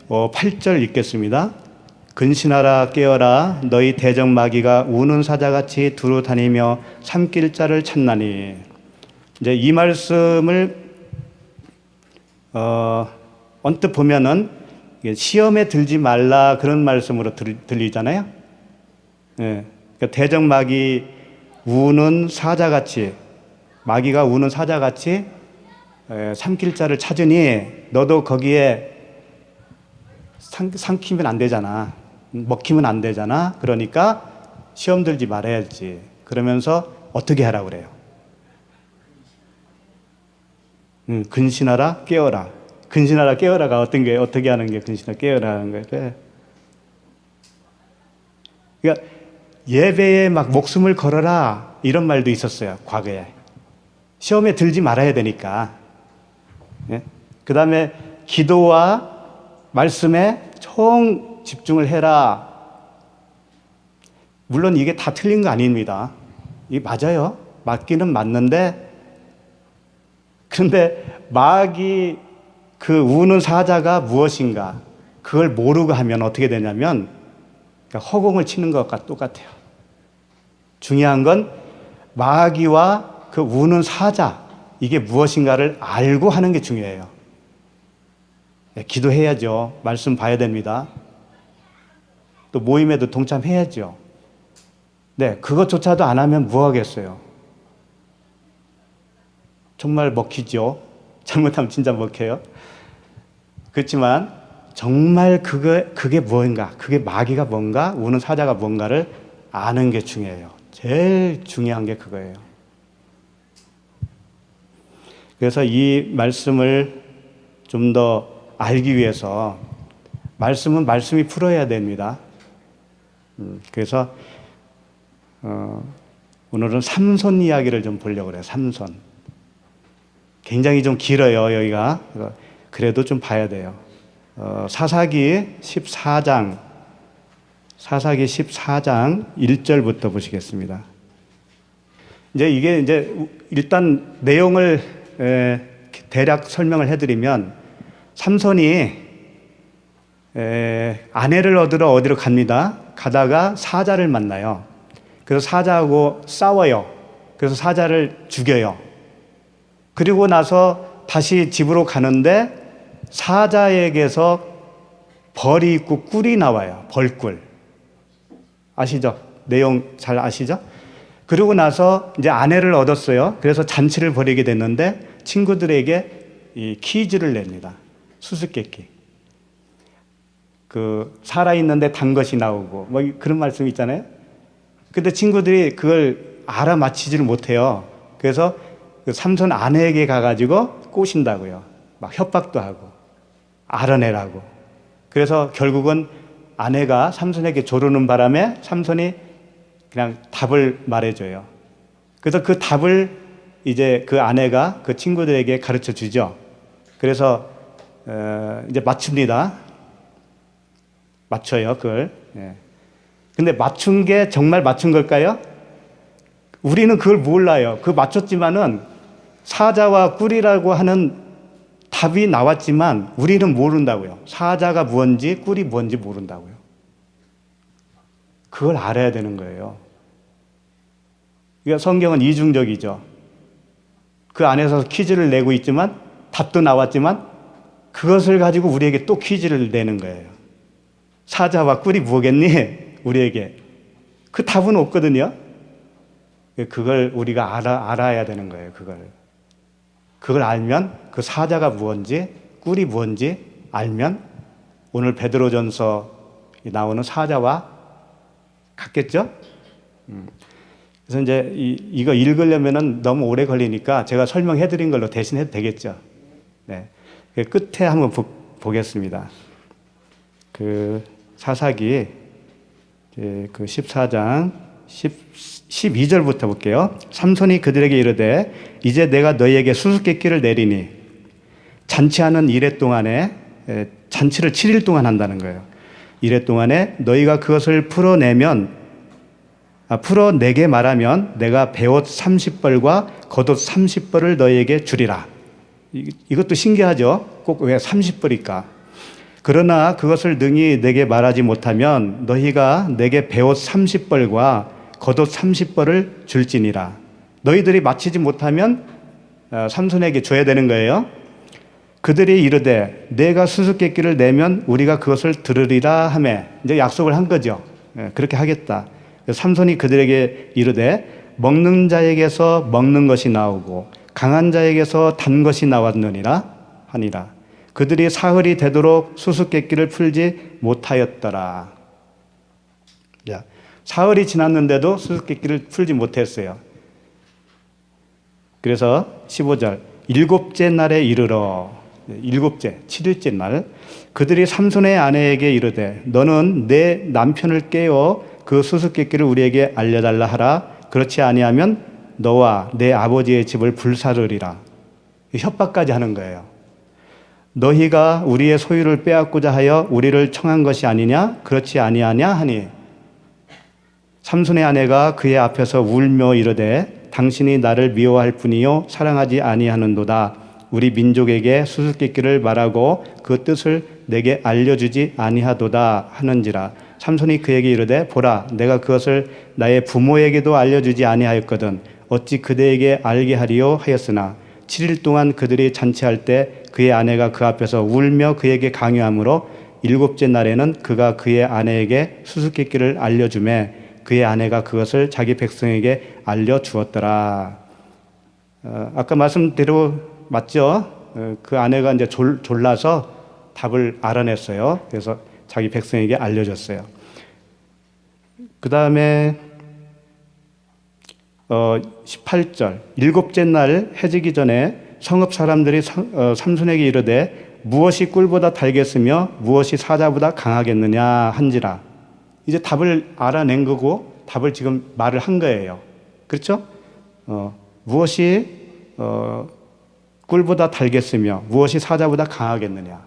8절 읽겠습니다. 근신하라 깨어라 너희 대적마귀가 우는 사자같이 두루 다니며 삼킬 자를 찾나니. 이제 이 말씀을 언뜻 보면은 시험에 들지 말라 그런 말씀으로 들리잖아요. 예. 그러니까 대적마귀 우는 사자같이 마귀가 우는 사자같이 삼킬 자를 찾으니 너도 거기에 삼키면 안 되잖아. 먹히면 안 되잖아. 그러니까 시험 들지 말아야지. 그러면서 어떻게 하라고 그래요? 근신하라 깨어라. 근신하라 깨어라가 어떤 게 어떻게 하는 게 근신하라 깨어라는 거예요. 그러니까 예배에 막 목숨을 걸어라 이런 말도 있었어요. 과거에. 시험에 들지 말아야 되니까. 예? 그 다음에 기도와 말씀에 총 집중을 해라. 물론 이게 다 틀린 거 아닙니다. 이게 맞아요. 맞기는 맞는데 그런데 마귀 그 우는 사자가 무엇인가 그걸 모르고 하면 어떻게 되냐면 허공을 치는 것과 똑같아요. 중요한 건 마귀와 그 우는 사자 이게 무엇인가를 알고 하는 게 중요해요. 네, 기도해야죠. 말씀 봐야 됩니다. 또 모임에도 동참해야죠. 네, 그것조차도 안 하면 뭐 하겠어요? 정말 먹히죠. 잘못하면 진짜 먹혀요. 그렇지만 정말 그게 뭔가, 그게 마귀가 뭔가, 우는 사자가 뭔가를 아는 게 중요해요. 제일 중요한 게 그거예요. 그래서 이 말씀을 좀 더 알기 위해서 말씀은 말씀이 풀어야 됩니다. 그래서 오늘은 삼손 이야기를 좀 보려고 그래요. 삼손. 굉장히 좀 길어요, 여기가. 그래도 좀 봐야 돼요. 사사기 14장 1절부터 보시겠습니다. 이게 일단 내용을 대략 설명을 해드리면 삼손이 아내를 얻으러 어디로 갑니다. 가다가 사자를 만나요. 그래서 사자하고 싸워요. 그래서 사자를 죽여요. 그리고 나서 다시 집으로 가는데 사자에게서 벌이 있고 꿀이 나와요. 벌꿀. 아시죠? 내용 잘 아시죠? 그러고 나서 이제 아내를 얻었어요. 그래서 잔치를 벌이게 됐는데 친구들에게 이 퀴즈를 냅니다. 수수께끼. 살아있는데 단 것이 나오고 뭐 그런 말씀 있잖아요. 근데 친구들이 그걸 알아맞히지를 못해요. 그래서 그 삼손 아내에게 가가지고 꼬신다고요. 막 협박도 하고 알아내라고. 그래서 결국은 아내가 삼손에게 조르는 바람에 삼손이 그냥 답을 말해줘요. 그래서 그 답을 이제 그 아내가 그 친구들에게 가르쳐 주죠. 그래서 이제 맞춥니다. 맞춰요, 그걸. 예. 근데 맞춘 게 정말 맞춘 걸까요? 우리는 그걸 몰라요. 그 맞췄지만은 사자와 꿀이라고 하는 답이 나왔지만 우리는 모른다고요. 사자가 무언지 꿀이 무언지 모른다고요. 그걸 알아야 되는 거예요. 그러니까 성경은 이중적이죠. 그 안에서 퀴즈를 내고 있지만 답도 나왔지만 그것을 가지고 우리에게 또 퀴즈를 내는 거예요. 사자와 꿀이 뭐겠니? 우리에게. 그 답은 없거든요. 그걸 우리가 알아야 되는 거예요. 그걸 알면 그 사자가 무언지 꿀이 무언지 알면 오늘 베드로전서 나오는 사자와 같겠죠? 그래서 이제 이거 읽으려면은 너무 오래 걸리니까 제가 설명해 드린 걸로 대신 해도 되겠죠? 네. 끝에 한번 보겠습니다. 그 사사기 그 14장 12절부터 볼게요. 삼손이 그들에게 이르되 이제 내가 너희에게 수수께끼를 내리니 잔치하는 이래 동안에 잔치를 7일 동안 한다는 거예요. 이래 동안에 너희가 그것을 풀어내게 말하면 내가 베옷 30벌과 겉옷 30벌을 너희에게 주리라. 이것도 신기하죠? 꼭 왜 30벌일까? 그러나 그것을 능히 내게 말하지 못하면 너희가 내게 베옷 30벌과 겉옷 30벌을 줄지니라. 너희들이 마치지 못하면 삼손에게 줘야 되는 거예요. 그들이 이르되 내가 수수께끼를 내면 우리가 그것을 들으리라 하매 이제 약속을 한 거죠. 그렇게 하겠다. 삼손이 그들에게 이르되 먹는 자에게서 먹는 것이 나오고 강한 자에게서 단 것이 나왔느니라 하니라. 그들이 사흘이 되도록 수수께끼를 풀지 못하였더라. 자, 사흘이 지났는데도 수수께끼를 풀지 못했어요. 그래서 15절 일곱째 날에 이르러 일곱째 7일째 날 그들이 삼손의 아내에게 이르되 너는 내 남편을 깨워 그 수수께끼를 우리에게 알려달라 하라. 그렇지 아니하면 너와 내 아버지의 집을 불사르리라. 협박까지 하는 거예요. 너희가 우리의 소유를 빼앗고자 하여 우리를 청한 것이 아니냐? 그렇지 아니하냐? 하니 삼손의 아내가 그의 앞에서 울며 이르되 당신이 나를 미워할 뿐이요 사랑하지 아니하는도다. 우리 민족에게 수수께끼를 말하고 그 뜻을 내게 알려주지 아니하도다 하는지라. 삼손이 그에게 이르되 보라 내가 그것을 나의 부모에게도 알려주지 아니하였거든 어찌 그대에게 알게 하리요 하였으나 7일 동안 그들이 잔치할 때 그의 아내가 그 앞에서 울며 그에게 강요하므로 일곱째 날에는 그가 그의 아내에게 수수께끼를 알려주매 그의 아내가 그것을 자기 백성에게 알려주었더라. 아까 말씀대로 맞죠? 그 아내가 이제 졸라서 답을 알아냈어요. 그래서 자기 백성에게 알려줬어요. 그 다음에 18절 일곱째 날 해지기 전에 성읍 사람들이 삼손에게 이르되 무엇이 꿀보다 달겠으며 무엇이 사자보다 강하겠느냐 한지라. 이제 답을 알아낸 거고 답을 지금 말을 한 거예요. 그렇죠? 무엇이 꿀보다 달겠으며 무엇이 사자보다 강하겠느냐.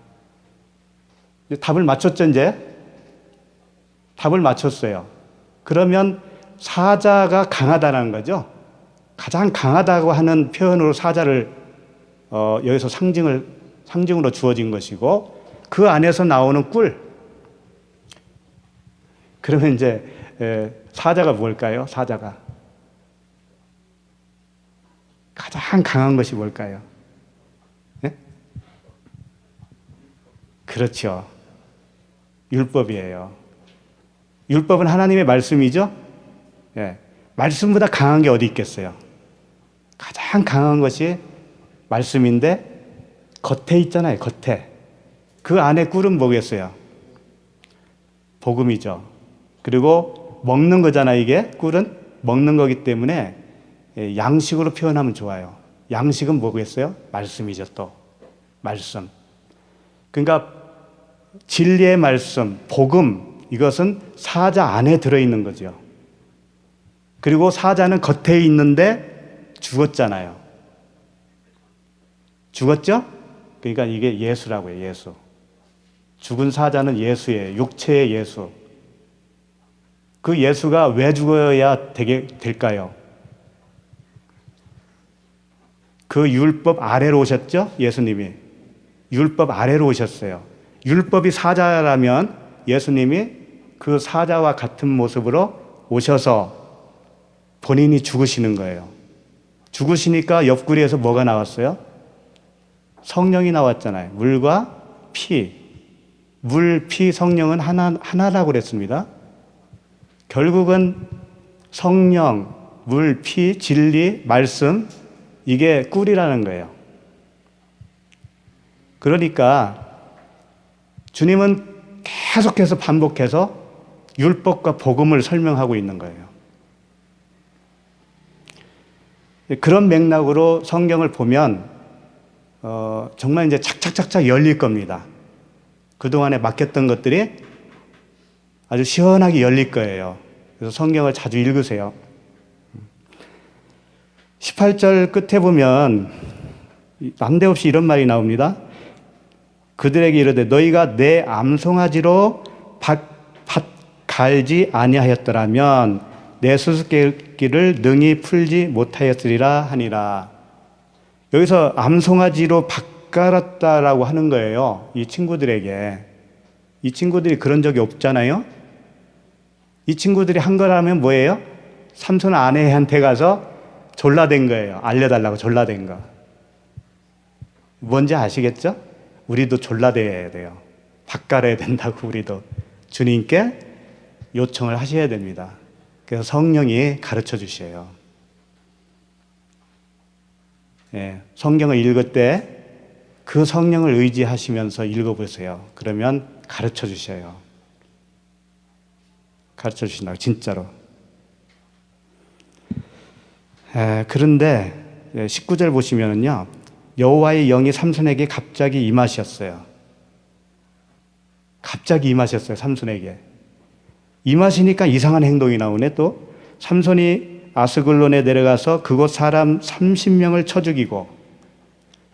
답을 맞췄죠, 이제? 답을 맞췄어요. 그러면 사자가 강하다는 거죠. 가장 강하다고 하는 표현으로 사자를 여기서 상징으로 주어진 것이고 그 안에서 나오는 꿀. 그러면 이제 사자가 뭘까요? 사자가 가장 강한 것이 뭘까요? 네? 그렇죠. 율법이에요. 율법은 하나님의 말씀이죠. 예. 말씀보다 강한 게 어디 있겠어요? 가장 강한 것이 말씀인데 겉에 있잖아요. 겉에. 그 안에 꿀은 뭐겠어요? 복음이죠. 그리고 먹는 거잖아요. 이게 꿀은 먹는 거기 때문에 양식으로 표현하면 좋아요. 양식은 뭐겠어요? 말씀이죠, 또. 말씀. 그러니까 진리의 말씀, 복음, 이것은 사자 안에 들어있는 거죠. 그리고 사자는 겉에 있는데 죽었잖아요. 죽었죠? 그러니까 이게 예수라고 해요, 예수. 죽은 사자는 예수예요. 육체의 예수. 그 예수가 왜 죽어야 될까요? 그 율법 아래로 오셨죠? 예수님이. 율법 아래로 오셨어요. 율법이 사자라면 예수님이 그 사자와 같은 모습으로 오셔서 본인이 죽으시는 거예요. 죽으시니까 옆구리에서 뭐가 나왔어요? 성령이 나왔잖아요. 물과 피. 물, 피, 성령은 하나라고 그랬습니다. 결국은 성령, 물, 피, 진리, 말씀, 이게 꿀이라는 거예요. 그러니까 주님은 계속해서 반복해서 율법과 복음을 설명하고 있는 거예요. 그런 맥락으로 성경을 보면 정말 이제 착착착착 열릴 겁니다. 그동안에 막혔던 것들이 아주 시원하게 열릴 거예요. 그래서 성경을 자주 읽으세요. 18절 끝에 보면 난데없이 이런 말이 나옵니다. 그들에게 이르되 너희가 내 암송아지로 밭 갈지 아니하였더라면 내 수수께끼를 능히 풀지 못하였으리라 하니라. 여기서 암송아지로 밭 갈았다라고 하는 거예요. 이 친구들에게. 이 친구들이 그런 적이 없잖아요. 이 친구들이 한 거라면 뭐예요? 삼손 아내한테 가서 졸라댄 거예요. 알려달라고 졸라댄 거. 뭔지 아시겠죠? 우리도 졸라대야 돼요. 밭 갈아야 된다고 우리도 주님께 요청을 하셔야 됩니다. 그래서 성령이 가르쳐 주셔요. 예, 성경을 읽을 때 그 성령을 의지하시면서 읽어보세요. 그러면 가르쳐 주셔요. 가르쳐 주신다고, 진짜로. 그런데 19절 보시면은요, 여호와의 영이 삼손에게 갑자기 임하셨어요. 갑자기 임하셨어요, 삼손에게. 임하시니까 이상한 행동이 나오네. 또 삼손이 아스글론에 내려가서 그곳 사람 30명을 쳐 죽이고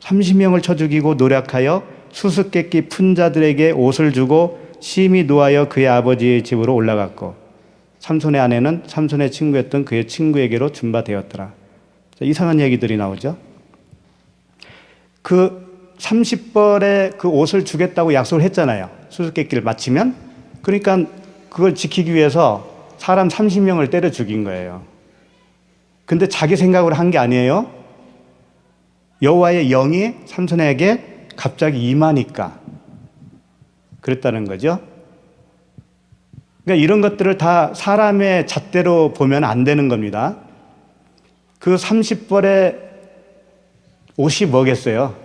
30명을 쳐 죽이고 노력하여 수수께끼 푼 자들에게 옷을 주고 심히 노하여 그의 아버지의 집으로 올라갔고 삼손의 아내는 삼손의 친구였던 그의 친구에게로 준바되었더라. 이상한 얘기들이 나오죠. 그 30벌의 그 옷을 주겠다고 약속을 했잖아요. 수수께끼를 마치면. 그러니까 그걸 지키기 위해서 사람 30명을 때려 죽인 거예요. 근데 자기 생각으로 한 게 아니에요. 여호와의 영이 삼손에게 갑자기 임하니까 그랬다는 거죠. 그러니까 이런 것들을 다 사람의 잣대로 보면 안 되는 겁니다. 그 30벌의 옷이 뭐겠어요?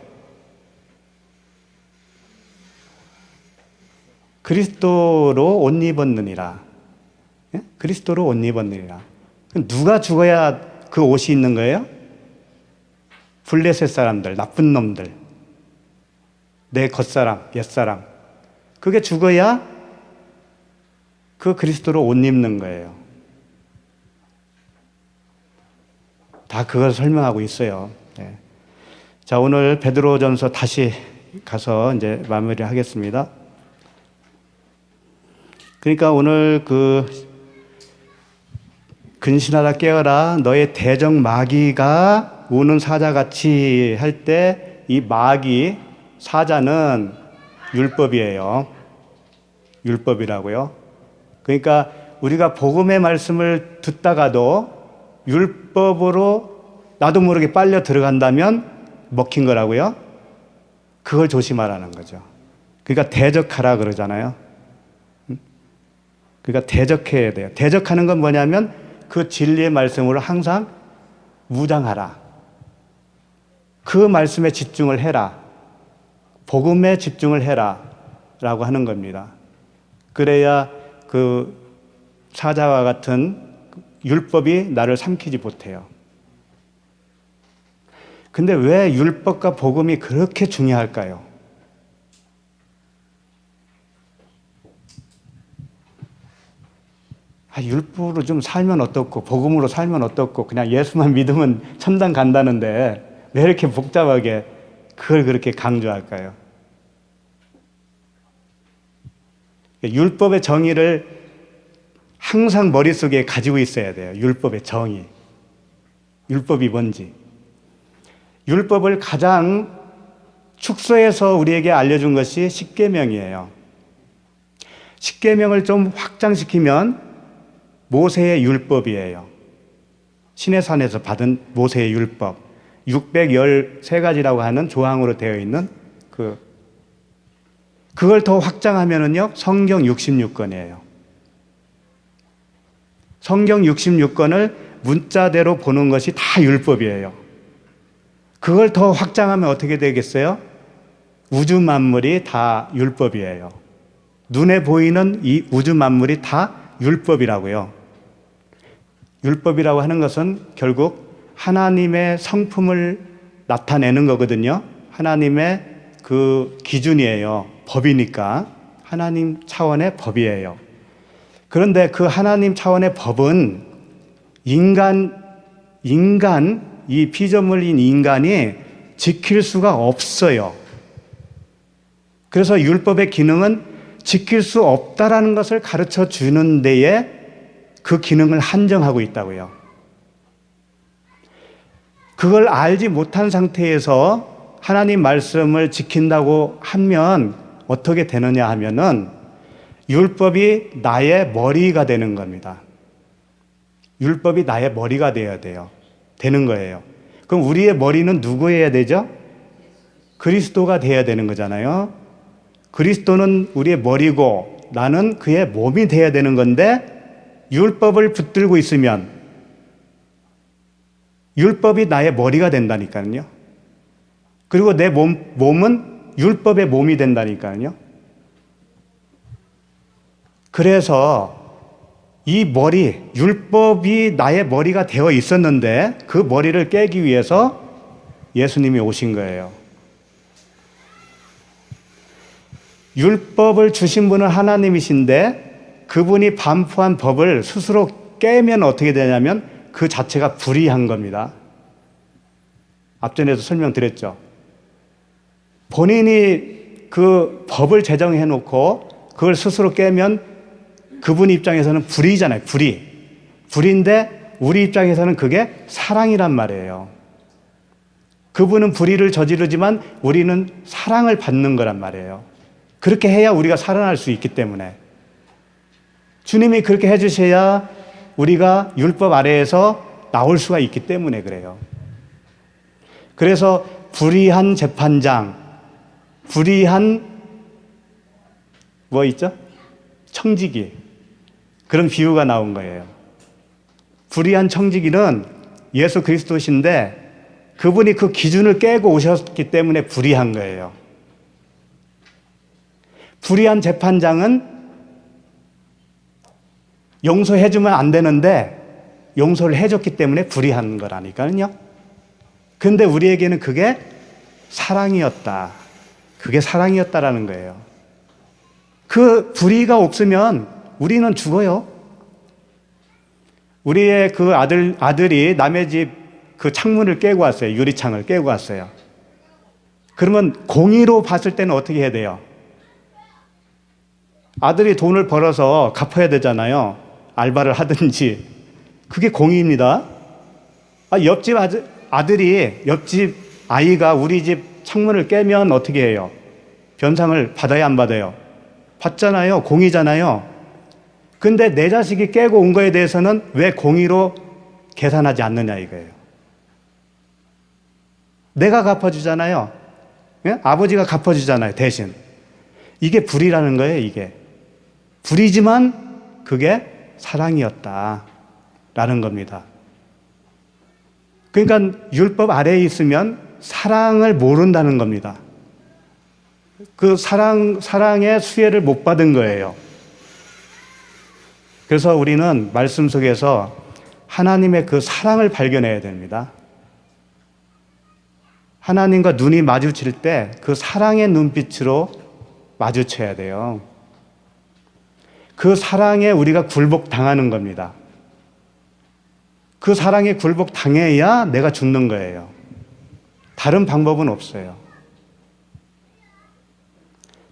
그리스도로 옷 입었느니라. 예? 그리스도로 옷 입었느니라. 누가 죽어야 그 옷이 있는 거예요? 블레셋 사람들, 나쁜 놈들, 내 겉사람, 옛사람. 그게 죽어야 그 그리스도로 옷 입는 거예요. 다 그걸 설명하고 있어요. 네. 자, 오늘 베드로전서 다시 가서 이제 마무리하겠습니다. 그러니까 오늘 근신하라 깨어라 너의 대적 마귀가 우는 사자같이 할 때 이 마귀 사자는 율법이에요. 율법이라고요. 그러니까 우리가 복음의 말씀을 듣다가도 율법으로 나도 모르게 빨려 들어간다면 먹힌 거라고요. 그걸 조심하라는 거죠. 그러니까 대적하라 그러잖아요. 그러니까 대적해야 돼요. 대적하는 건 뭐냐면 그 진리의 말씀으로 항상 무장하라. 그 말씀에 집중을 해라. 복음에 집중을 해라. 라고 하는 겁니다. 그래야 그 사자와 같은 율법이 나를 삼키지 못해요. 근데 왜 율법과 복음이 그렇게 중요할까요? 율법으로 좀 살면 어떻고 복음으로 살면 어떻고 그냥 예수만 믿으면 천당 간다는데 왜 이렇게 복잡하게 그걸 그렇게 강조할까요? 율법의 정의를 항상 머릿속에 가지고 있어야 돼요. 율법의 정의. 율법이 뭔지. 율법을 가장 축소해서 우리에게 알려준 것이 십계명이에요. 십계명을 좀 확장시키면 모세의 율법이에요. 시내산에서 받은 모세의 율법. 613가지라고 하는 조항으로 되어 있는 그걸 더 확장하면은요, 성경 66권이에요. 성경 66권을 문자대로 보는 것이 다 율법이에요. 그걸 더 확장하면 어떻게 되겠어요? 우주 만물이 다 율법이에요. 눈에 보이는 이 우주 만물이 다 율법이라고요. 율법이라고 하는 것은 결국 하나님의 성품을 나타내는 거거든요. 하나님의 그 기준이에요. 법이니까. 하나님 차원의 법이에요. 그런데 그 하나님 차원의 법은 이 피조물인 인간이 지킬 수가 없어요. 그래서 율법의 기능은 지킬 수 없다라는 것을 가르쳐 주는 데에 그 기능을 한정하고 있다고요. 그걸 알지 못한 상태에서 하나님 말씀을 지킨다고 하면 어떻게 되느냐 하면은 율법이 나의 머리가 되는 겁니다. 율법이 나의 머리가 되어야 돼요. 되는 거예요. 그럼 우리의 머리는 누구여야 되죠? 그리스도가 되어야 되는 거잖아요. 그리스도는 우리의 머리고 나는 그의 몸이 되어야 되는 건데 율법을 붙들고 있으면 율법이 나의 머리가 된다니까요. 그리고 내 몸은 율법의 몸이 된다니까요. 그래서 이 머리, 율법이 나의 머리가 되어 있었는데 그 머리를 깨기 위해서 예수님이 오신 거예요. 율법을 주신 분은 하나님이신데 그분이 반포한 법을 스스로 깨면 어떻게 되냐면 그 자체가 불의한 겁니다. 앞전에도 설명드렸죠. 본인이 그 법을 제정해 놓고 그걸 스스로 깨면 그분 입장에서는 불의잖아요. 불의인데 우리 입장에서는 그게 사랑이란 말이에요. 그분은 불의를 저지르지만 우리는 사랑을 받는 거란 말이에요. 그렇게 해야 우리가 살아날 수 있기 때문에 주님이 그렇게 해주셔야 우리가 율법 아래에서 나올 수가 있기 때문에 그래요. 그래서 불의한 재판장, 불의한 뭐 있죠? 청지기, 그런 비유가 나온 거예요. 불의한 청지기는 예수 그리스도신데 그분이 그 기준을 깨고 오셨기 때문에 불의한 거예요. 불의한 재판장은 용서해주면 안 되는데 용서를 해줬기 때문에 불의한 거라니까요. 근데 우리에게는 그게 사랑이었다. 그게 사랑이었다라는 거예요. 그 불의가 없으면 우리는 죽어요. 우리의 그 아들이 남의 집 그 창문을 깨고 왔어요. 유리창을 깨고 왔어요. 그러면 공의로 봤을 때는 어떻게 해야 돼요? 아들이 돈을 벌어서 갚아야 되잖아요. 알바를 하든지. 그게 공의입니다. 옆집 아들이 옆집 아이가 우리 집 창문을 깨면 어떻게 해요? 변상을 받아야 안 받아요? 받잖아요. 공의잖아요. 근데 내 자식이 깨고 온 거에 대해서는 왜 공의로 계산하지 않느냐 이거예요. 내가 갚아주잖아요. 예? 아버지가 갚아주잖아요. 대신. 이게 불의라는 거예요. 이게. 불의지만 그게 사랑이었다라는 겁니다. 그러니까 율법 아래에 있으면 사랑을 모른다는 겁니다. 그 사랑의 수혜를 못 받은 거예요. 그래서 우리는 말씀 속에서 하나님의 그 사랑을 발견해야 됩니다. 하나님과 눈이 마주칠 때 그 사랑의 눈빛으로 마주쳐야 돼요. 그 사랑에 우리가 굴복당하는 겁니다. 그 사랑에 굴복당해야 내가 죽는 거예요. 다른 방법은 없어요.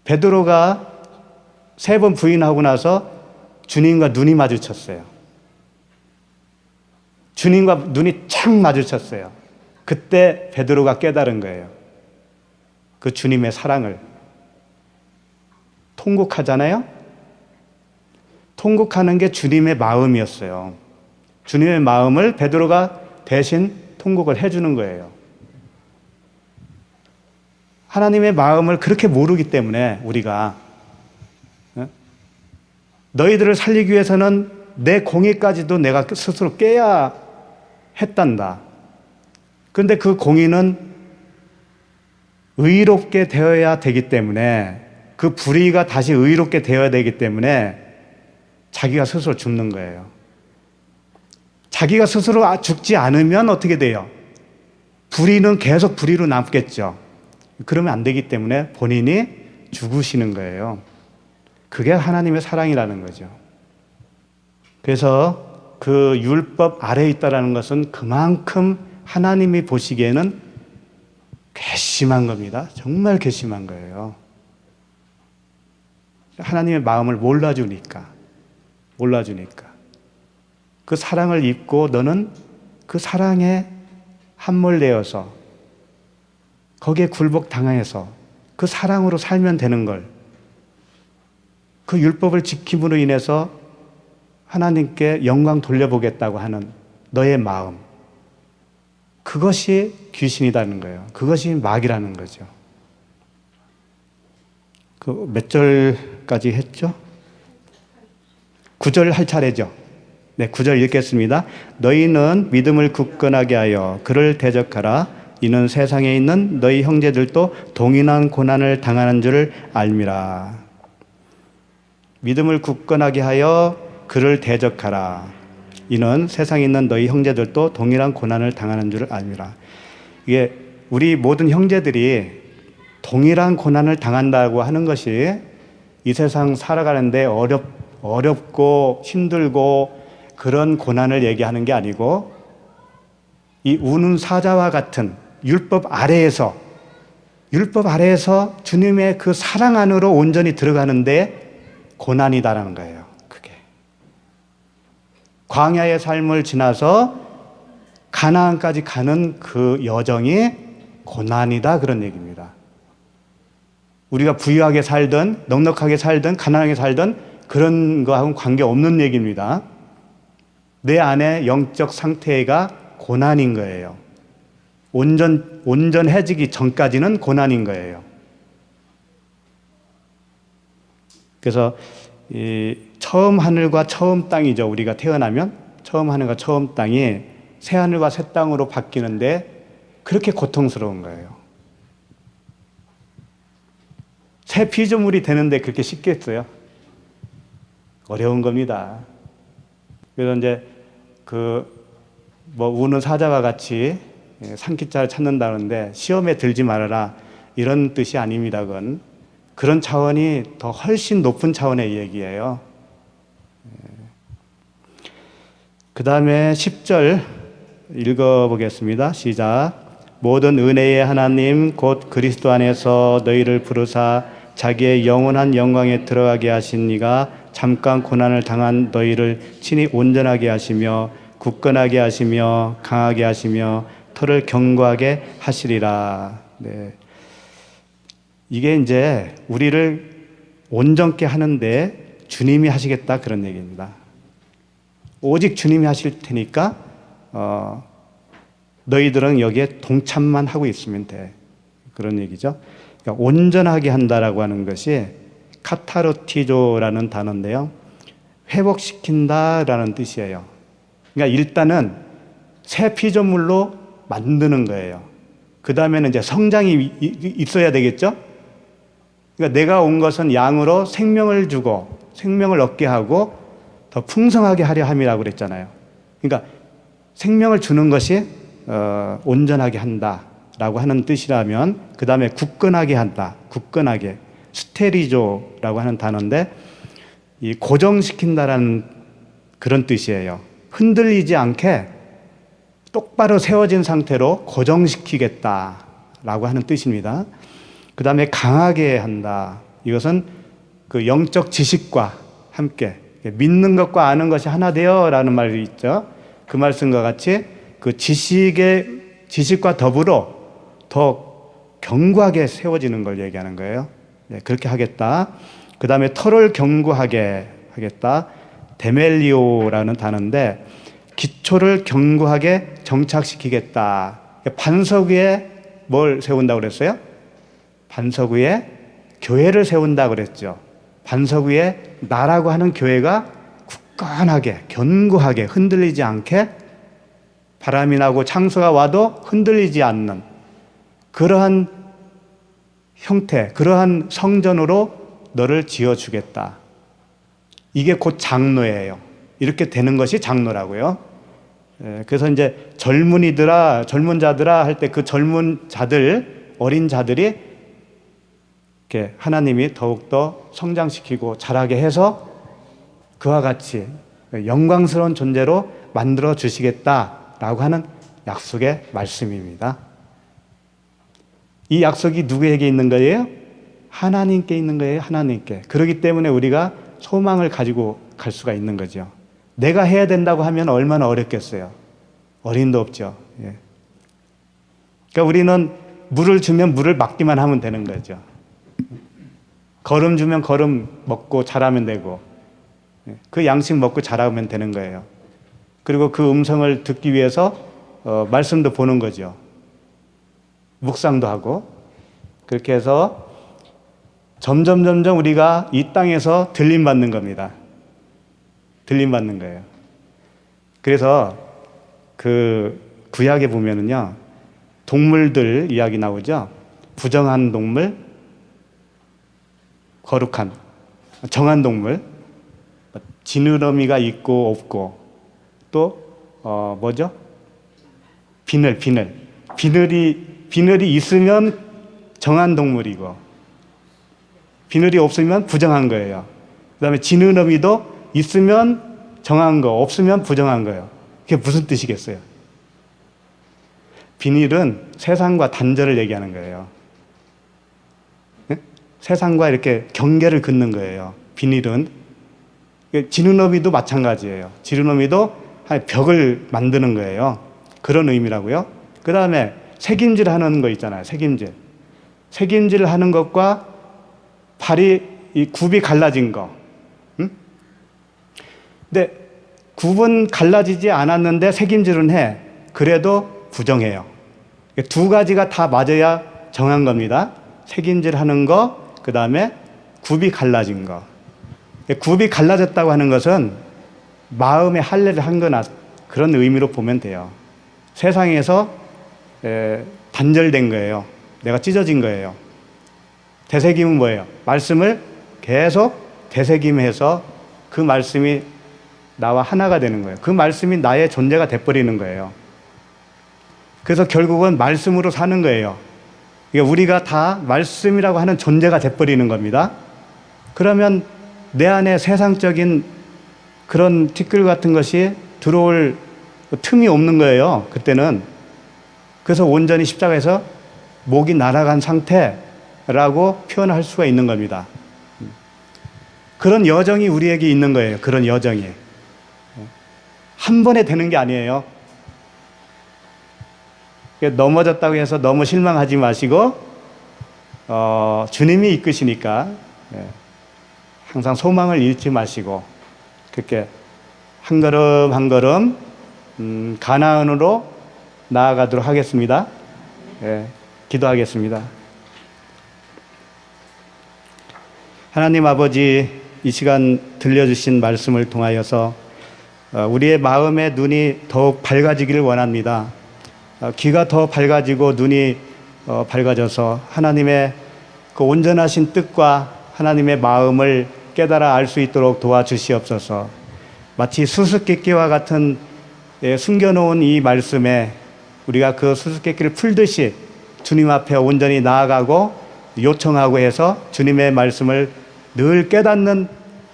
베드로가 3번 부인하고 나서 주님과 눈이 마주쳤어요. 주님과 눈이 착 마주쳤어요. 그때 베드로가 깨달은 거예요. 그 주님의 사랑을. 통곡하잖아요? 통곡하는 게 주님의 마음이었어요. 주님의 마음을 베드로가 대신 통곡을 해주는 거예요. 하나님의 마음을 그렇게 모르기 때문에 우리가 너희들을 살리기 위해서는 내 공의까지도 내가 스스로 깨야 했단다. 그런데 그 공의는 의롭게 되어야 되기 때문에 그 불의가 다시 의롭게 되어야 되기 때문에 자기가 스스로 죽는 거예요. 자기가 스스로 죽지 않으면 어떻게 돼요? 불의는 계속 불의로 남겠죠. 그러면 안 되기 때문에 본인이 죽으시는 거예요. 그게 하나님의 사랑이라는 거죠. 그래서 그 율법 아래에 있다는 것은 그만큼 하나님이 보시기에는 괘씸한 겁니다. 정말 괘씸한 거예요. 하나님의 마음을 몰라주니까. 그 사랑을 입고 너는 그 사랑에 함몰되어서 거기에 굴복당해서 그 사랑으로 살면 되는 걸, 그 율법을 지킴으로 인해서 하나님께 영광 돌려보겠다고 하는 너의 마음, 그것이 귀신이라는 거예요. 그것이 마귀라는 거죠. 그 몇 절까지 했죠? 9절 할 차례죠. 네, 9절 읽겠습니다. 너희는 믿음을 굳건하게 하여 그를 대적하라. 이는 세상에 있는 너희 형제들도 동일한 고난을 당하는 줄을 알미라. 믿음을 굳건하게 하여 그를 대적하라. 이는 세상에 있는 너희 형제들도 동일한 고난을 당하는 줄을 알미라. 이게 우리 모든 형제들이 동일한 고난을 당한다고 하는 것이 이 세상 살아가는데 어렵고 힘들고 그런 고난을 얘기하는 게 아니고, 이 우는 사자와 같은 율법 아래에서 주님의 그 사랑 안으로 온전히 들어가는데 고난이다라는 거예요. 그게 광야의 삶을 지나서 가나안까지 가는 그 여정이 고난이다, 그런 얘기입니다. 우리가 부유하게 살든 넉넉하게 살든 가난하게 살든 그런 거하고는 관계없는 얘기입니다. 내 안에 영적 상태가 고난인 거예요. 온전해지기 전까지는 고난인 거예요. 그래서 이 처음 하늘과 처음 땅이죠. 우리가 태어나면 처음 하늘과 처음 땅이 새 하늘과 새 땅으로 바뀌는데 그렇게 고통스러운 거예요. 새 피조물이 되는데 그렇게 쉽겠어요? 어려운 겁니다. 그래서 이제 우는 사자와 같이 산기자를 찾는다는데 시험에 들지 말아라, 이런 뜻이 아닙니다. 그런 차원이 더 훨씬 높은 차원의 얘기예요. 그 다음에 10절 읽어보겠습니다. 시작. 모든 은혜의 하나님 곧 그리스도 안에서 너희를 부르사 자기의 영원한 영광에 들어가게 하신 이가 잠깐 고난을 당한 너희를 친히 온전하게 하시며 굳건하게 하시며 강하게 하시며 터를 견고하게 하시리라. 네. 이게 이제 우리를 온전케 하는데 주님이 하시겠다, 그런 얘기입니다. 오직 주님이 하실 테니까 너희들은 여기에 동참만 하고 있으면 돼, 그런 얘기죠. 그러니까 온전하게 한다라고 하는 것이 카타르티조라는 단어인데요, 회복시킨다라는 뜻이에요. 그러니까 일단은 새 피조물로 만드는 거예요. 그 다음에는 이제 성장이 있어야 되겠죠. 그러니까 내가 온 것은 양으로 생명을 주고 생명을 얻게 하고 더 풍성하게 하려 함이라고 그랬잖아요. 그러니까 생명을 주는 것이 온전하게 한다, 라고 하는 뜻이라면 그 다음에 굳건하게 한다. 굳건하게. 스테리조라고 하는 단어인데 이 고정시킨다라는 그런 뜻이에요. 흔들리지 않게 똑바로 세워진 상태로 고정시키겠다라고 하는 뜻입니다. 그 다음에 강하게 한다. 이것은 그 영적 지식과 함께 믿는 것과 아는 것이 하나 되어라는 말이 있죠. 그 말씀과 같이 그 지식과 더불어 더 견고하게 세워지는 걸 얘기하는 거예요. 네, 그렇게 하겠다. 그 다음에 터를 견고하게 하겠다. 데멜리오라는 단어인데 기초를 견고하게 정착시키겠다. 반석 위에 뭘 세운다고 그랬어요? 반석 위에 교회를 세운다고 그랬죠. 반석 위에 나라고 하는 교회가 굳건하게 견고하게 흔들리지 않게 바람이 나고 창수가 와도 흔들리지 않는 그러한 형태, 그러한 성전으로 너를 지어주겠다. 이게 곧 장로예요. 이렇게 되는 것이 장로라고요. 그래서 이제 젊은 자들아 할 때 그 젊은 자들, 어린 자들이 이렇게 하나님이 더욱더 성장시키고 자라게 해서 그와 같이 영광스러운 존재로 만들어 주시겠다라고 하는 약속의 말씀입니다. 이 약속이 누구에게 있는 거예요? 하나님께 있는 거예요. 하나님께. 그렇기 때문에 우리가 소망을 가지고 갈 수가 있는 거죠. 내가 해야 된다고 하면 얼마나 어렵겠어요. 어림도 없죠. 예. 그러니까 우리는 물을 주면 물을 맞기만 하면 되는 거죠. 걸음 주면 걸음 먹고 자라면 되고 그 양식 먹고 자라면 되는 거예요. 그리고 그 음성을 듣기 위해서 말씀도 보는 거죠. 묵상도 하고 그렇게 해서 점점 우리가 이 땅에서 들림받는 겁니다. 들림받는 거예요. 그래서 그 구약에 보면은요 동물들 이야기 나오죠. 부정한 동물, 거룩한, 정한 동물, 지느러미가 있고 없고 또 뭐죠? 비늘이 있으면 정한 동물이고 비늘이 없으면 부정한 거예요. 그 다음에 지느러미도 있으면 정한 거, 없으면 부정한 거예요. 그게 무슨 뜻이겠어요? 비닐은 세상과 단절을 얘기하는 거예요. 네? 세상과 이렇게 경계를 긋는 거예요. 비닐은. 지느러미도 마찬가지예요. 지느러미도 벽을 만드는 거예요. 그런 의미라고요. 그 다음에 새김질 하는 거 있잖아요. 새김질 하는 것과 발이 이 굽이 갈라진 거. 근데 굽은 갈라지지 않았는데 새김질은 해. 그래도 부정해요. 두 가지가 다 맞아야 정한 겁니다. 새김질 하는 거, 그 다음에 굽이 갈라진 거. 굽이 갈라졌다고 하는 것은 마음의 할례를 한 거나 그런 의미로 보면 돼요. 세상에서 단절된 거예요. 내가 찢어진 거예요. 되새김은 뭐예요? 말씀을 계속 되새김해서 그 말씀이 나와 하나가 되는 거예요. 그 말씀이 나의 존재가 돼버리는 거예요. 그래서 결국은 말씀으로 사는 거예요. 그러니까 우리가 다 말씀이라고 하는 존재가 돼버리는 겁니다. 그러면 내 안에 세상적인 그런 티끌 같은 것이 들어올 틈이 없는 거예요. 그때는. 그래서 온전히 십자가에서 목이 날아간 상태라고 표현할 수가 있는 겁니다. 그런 여정이 우리에게 있는 거예요. 그런 여정이. 한 번에 되는 게 아니에요. 넘어졌다고 해서 너무 실망하지 마시고 주님이 이끄시니까 항상 소망을 잃지 마시고 그렇게 한 걸음 한 걸음 가나안으로 나아가도록 하겠습니다. 기도하겠습니다. 하나님 아버지, 이 시간 들려주신 말씀을 통하여서 우리의 마음의 눈이 더욱 밝아지기를 원합니다. 귀가 더 밝아지고 눈이 밝아져서 하나님의 그 온전하신 뜻과 하나님의 마음을 깨달아 알 수 있도록 도와주시옵소서. 마치 수수께끼와 같은 숨겨놓은 이 말씀에 우리가 그 수수께끼를 풀듯이 주님 앞에 온전히 나아가고 요청하고 해서 주님의 말씀을 늘 깨닫는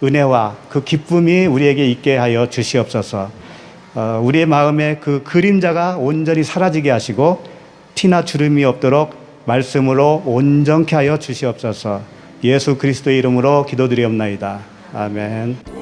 은혜와 그 기쁨이 우리에게 있게 하여 주시옵소서. 우리의 마음에 그 그림자가 온전히 사라지게 하시고 티나 주름이 없도록 말씀으로 온전케 하여 주시옵소서. 예수 그리스도의 이름으로 기도드리옵나이다. 아멘.